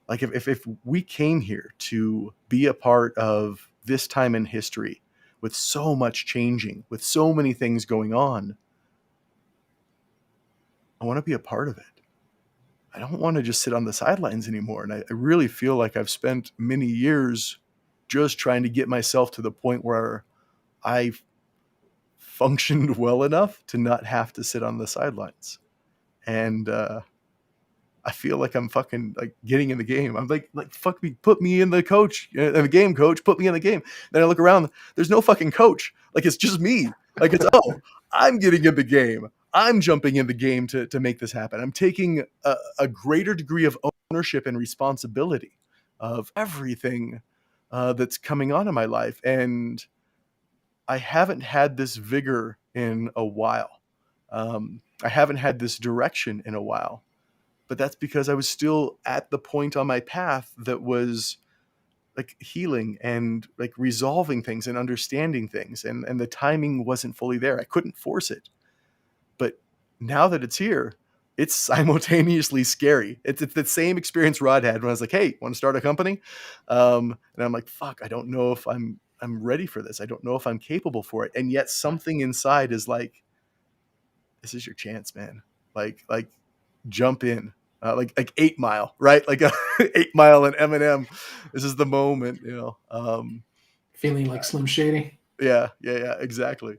Like if we came here to be a part of this time in history with so much changing, with so many things going on, I want to be a part of it. I don't want to just sit on the sidelines anymore. And I really feel like I've spent many years just trying to get myself to the point where I functioned well enough to not have to sit on the sidelines. And I feel like I'm fucking like getting in the game. I'm like fuck me, put me in the game, coach, put me in the game. Then I look around, there's no fucking coach. Like it's just me. Like it's I'm getting in the game. I'm jumping in the game to make this happen. I'm taking a greater degree of ownership and responsibility of everything that's coming on in my life. And I haven't had this vigor in a while. I haven't had this direction in a while, but that's because I was still at the point on my path that was like healing and like resolving things and understanding things. And the timing wasn't fully there. I couldn't force it. But now that it's here, it's simultaneously scary. It's the same experience Rod had when I was like, "Hey, want to start a company?" And I'm like, "Fuck, I don't know if I'm ready for this. I don't know if I'm capable for it." And yet something inside is like, "This is your chance, man. Like jump in." Like 8 Mile, right? Like a 8 Mile and Eminem. This is the moment, Feeling like Slim Shady. Yeah, exactly.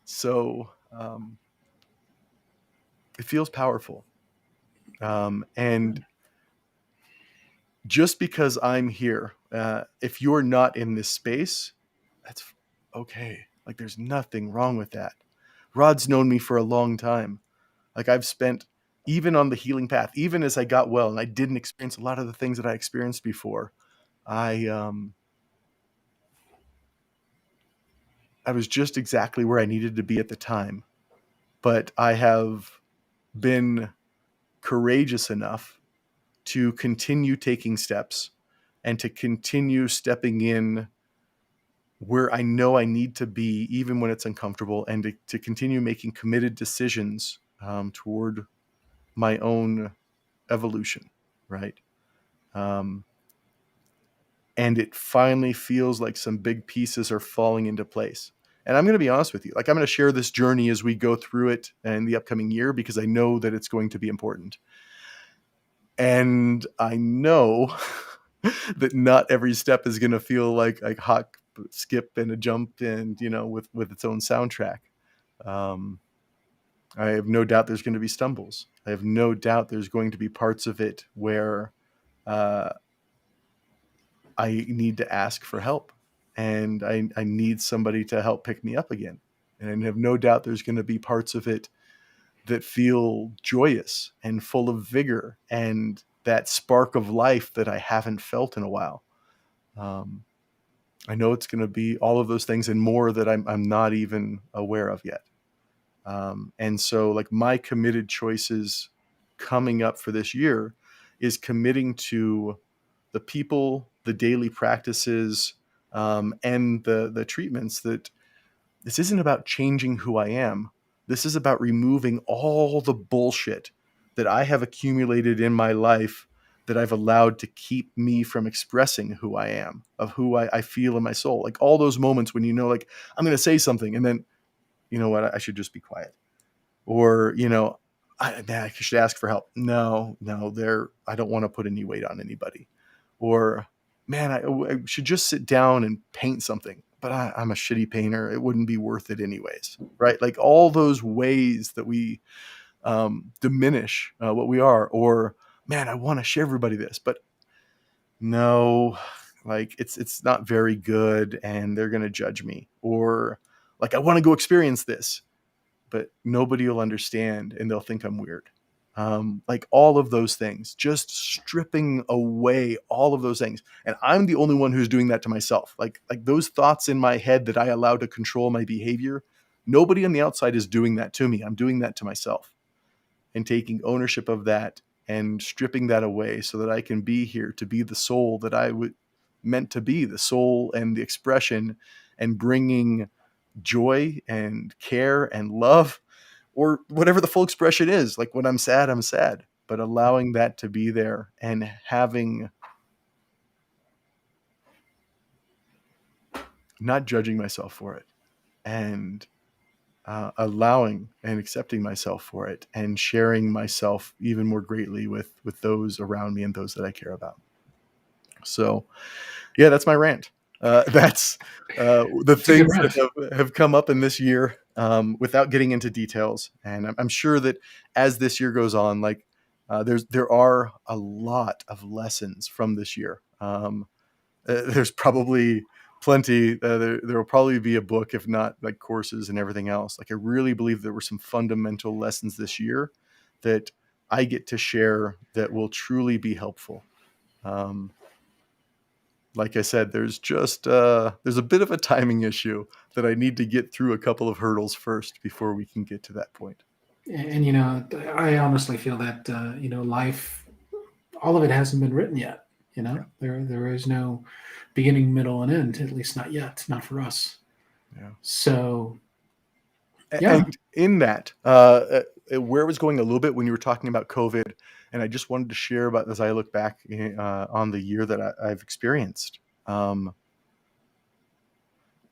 So it feels powerful. And just because I'm here, if you're not in this space, that's okay. Like there's nothing wrong with that. Rod's known me for a long time. Like I've spent, even on the healing path, even as I got well and I didn't experience a lot of the things that I experienced before, I I was just exactly where I needed to be at the time. But I have been courageous enough to continue taking steps and to continue stepping in where I know I need to be, even when it's uncomfortable, and to continue making committed decisions toward my own evolution, right? Um, and it finally feels like some big pieces are falling into place. And I'm going to be honest with you, like I'm going to share this journey as we go through it in the upcoming year because I know that it's going to be important. And I know that not every step is going to feel like hop, skip, and a jump, and with its own soundtrack. Um, I have no doubt there's going to be stumbles. I have no doubt there's going to be parts of it where uh, I need to ask for help, and I need somebody to help pick me up again. And I have no doubt there's going to be parts of it that feel joyous and full of vigor and that spark of life that I haven't felt in a while. Um, I know it's going to be all of those things and more that I'm not even aware of yet. And so, like, my committed choices coming up for this year is committing to the people, the daily practices, and the treatments that this isn't about changing who I am. This is about removing all the bullshit that I have accumulated in my life that I've allowed to keep me from expressing who I am, of who I feel in my soul. Like all those moments when like, I'm going to say something and then, you know what, I should just be quiet. Or, I should ask for help. No, I don't want to put any weight on anybody. Or, man, I should just sit down and paint something, but I'm a shitty painter. It wouldn't be worth it anyways. Right. Like all those ways that we diminish what we are. Or, man, I want to share everybody this, but no, like it's not very good and they're going to judge me. Or like, I want to go experience this, but nobody will understand and they'll think I'm weird. Like all of those things, just stripping away all of those things. And I'm the only one who's doing that to myself. Like those thoughts in my head that I allow to control my behavior, nobody on the outside is doing that to me. I'm doing that to myself and taking ownership of that and stripping that away so that I can be here to be the soul that I would meant to be, the soul and the expression, and bringing joy and care and love, or whatever the full expression is. Like when I'm sad, I'm sad, but allowing that to be there and having, not judging myself for it, and allowing and accepting myself for it, and sharing myself even more greatly with those around me and those that I care about. So yeah, that's my rant. That's the It's a good things rant. that have come up in this year, without getting into details. And I'm sure that as this year goes on, like there are a lot of lessons from this year. There's probably plenty. There will probably be a book, if not like courses and everything else. Like I really believe there were some fundamental lessons this year that I get to share that will truly be helpful. Um, like I said, there's just there's a bit of a timing issue that I need to get through a couple of hurdles first before we can get to that point. And I honestly feel that life, all of it hasn't been written yet. Yeah, There is no beginning, middle, and end. At least not yet. Not for us. yeah. So yeah, And in that, where I was going a little bit when you were talking about COVID, and I just wanted to share about as I look back on the year that I've experienced. Um,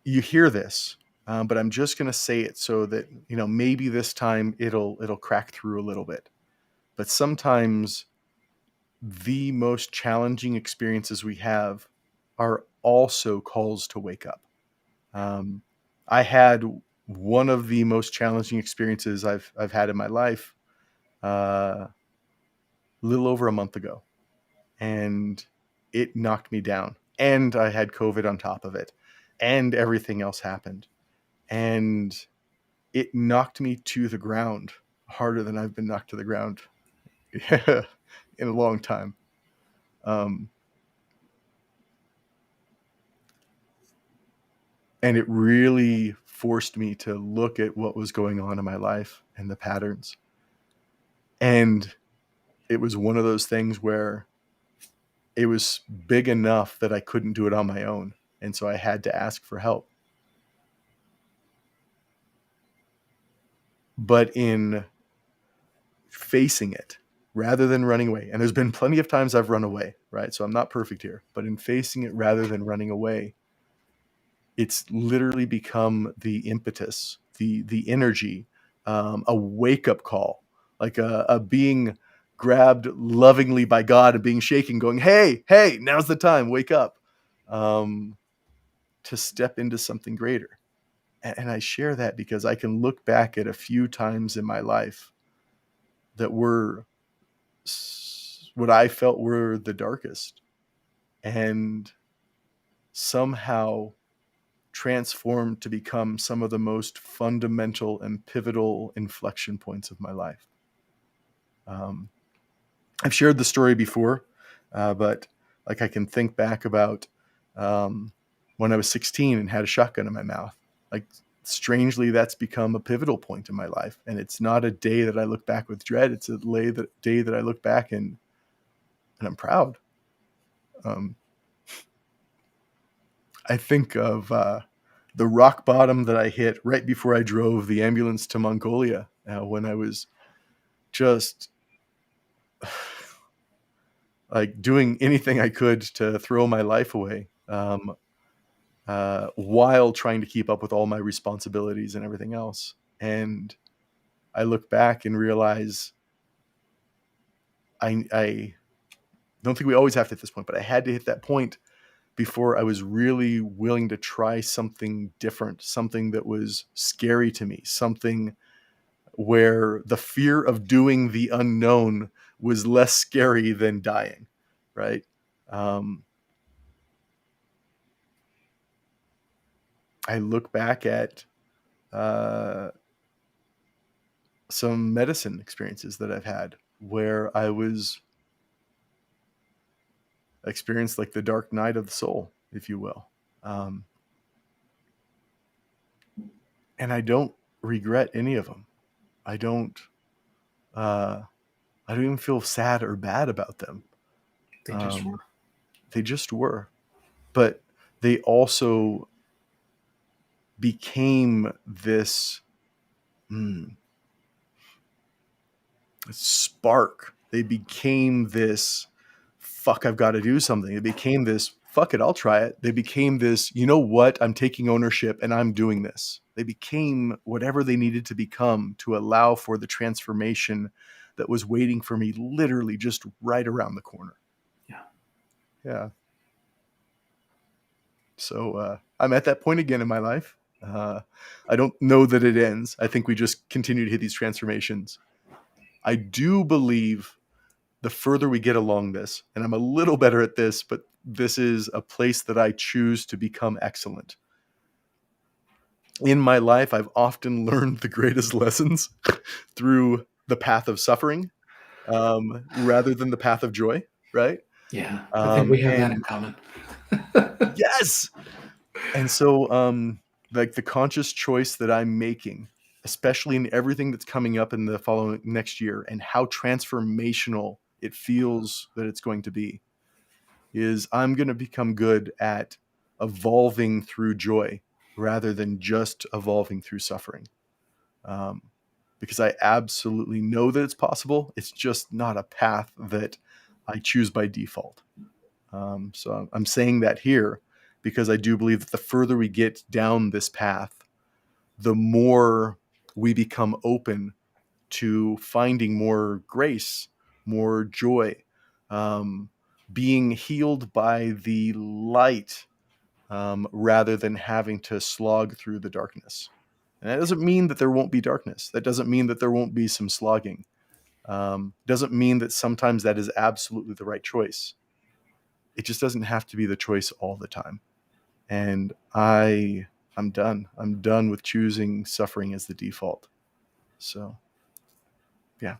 you hear this, but I'm just going to say it so that maybe this time it'll crack through a little bit. But sometimes the most challenging experiences we have are also calls to wake up. Um, I had one of the most challenging experiences I've had in my life a little over a month ago, and it knocked me down. And I had COVID on top of it, and everything else happened, and it knocked me to the ground harder than I've been knocked to the ground in a long time. Um, and it really forced me to look at what was going on in my life and the patterns. And it was one of those things where it was big enough that I couldn't do it on my own. And so I had to ask for help. But in facing it rather than running away, and there's been plenty of times I've run away, right? So I'm not perfect here, but in facing it rather than running away, it's literally become the impetus, the energy, a wake up call, like a being grabbed lovingly by God and being shaken, going, "Hey, now's the time, wake up," um, to step into something greater. And I share that because I can look back at a few times in my life that were what I felt were the darkest, and somehow transformed to become some of the most fundamental and pivotal inflection points of my life. I've shared the story before, but like I can think back about when I was 16 and had a shotgun in my mouth. Like, strangely, that's become a pivotal point in my life. And it's not a day that I look back with dread. It's a day that I look back and I'm proud. I think of the rock bottom that I hit right before I drove the ambulance to Mongolia, when I was just like doing anything I could to throw my life away, while trying to keep up with all my responsibilities and everything else. And I look back and realize I don't think we always have to hit this point, but I had to hit that point before I was really willing to try something different, something that was scary to me, something where the fear of doing the unknown was less scary than dying, right? I look back at some medicine experiences that I've had where I was experienced like the dark night of the soul, if you will. And I don't regret any of them. I don't even feel sad or bad about them. They just were. They just were. But they also became this spark. They became this, fuck, I've got to do something. It became this, fuck it, I'll try it. They became this, you know what, I'm taking ownership and I'm doing this. They became whatever they needed to become to allow for the transformation that was waiting for me literally just right around the corner. Yeah. So I'm at that point again in my life. I don't know that it ends. I think we just continue to hit these transformations. I do believe the further we get along this, and I'm a little better at this, but this is a place that I choose to become excellent. In my life, I've often learned the greatest lessons through the path of suffering, rather than the path of joy, right? Yeah, I think we have that in And common. yes. And so, like the conscious choice that I'm making, especially in everything that's coming up in the following next year and how transformational it feels that it's going to be, is I'm going to become good at evolving through joy rather than just evolving through suffering. Because I absolutely know that it's possible. It's just not a path that I choose by default. So I'm saying that here because I do believe that the further we get down this path, the more we become open to finding more grace, more joy, being healed by the light, rather than having to slog through the darkness. And that doesn't mean that there won't be darkness. That doesn't mean that there won't be some slogging. Doesn't mean that sometimes that is absolutely the right choice. It just doesn't have to be the choice all the time. And I'm done. I'm done with choosing suffering as the default. So, yeah.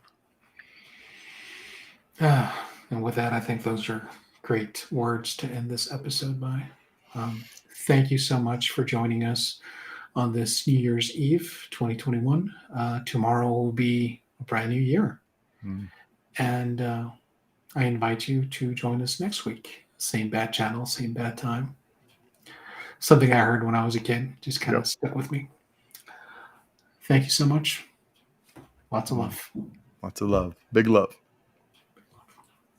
And with that, I think those are great words to end this episode by. Thank you so much for joining us on this New Year's Eve 2021. Tomorrow will be a brand new year. And I invite you to join us next week. Same bad channel, same bad time. Something I heard when I was a kid just kind of stuck with me. Thank you so much. Lots of love. Lots of love. Big love.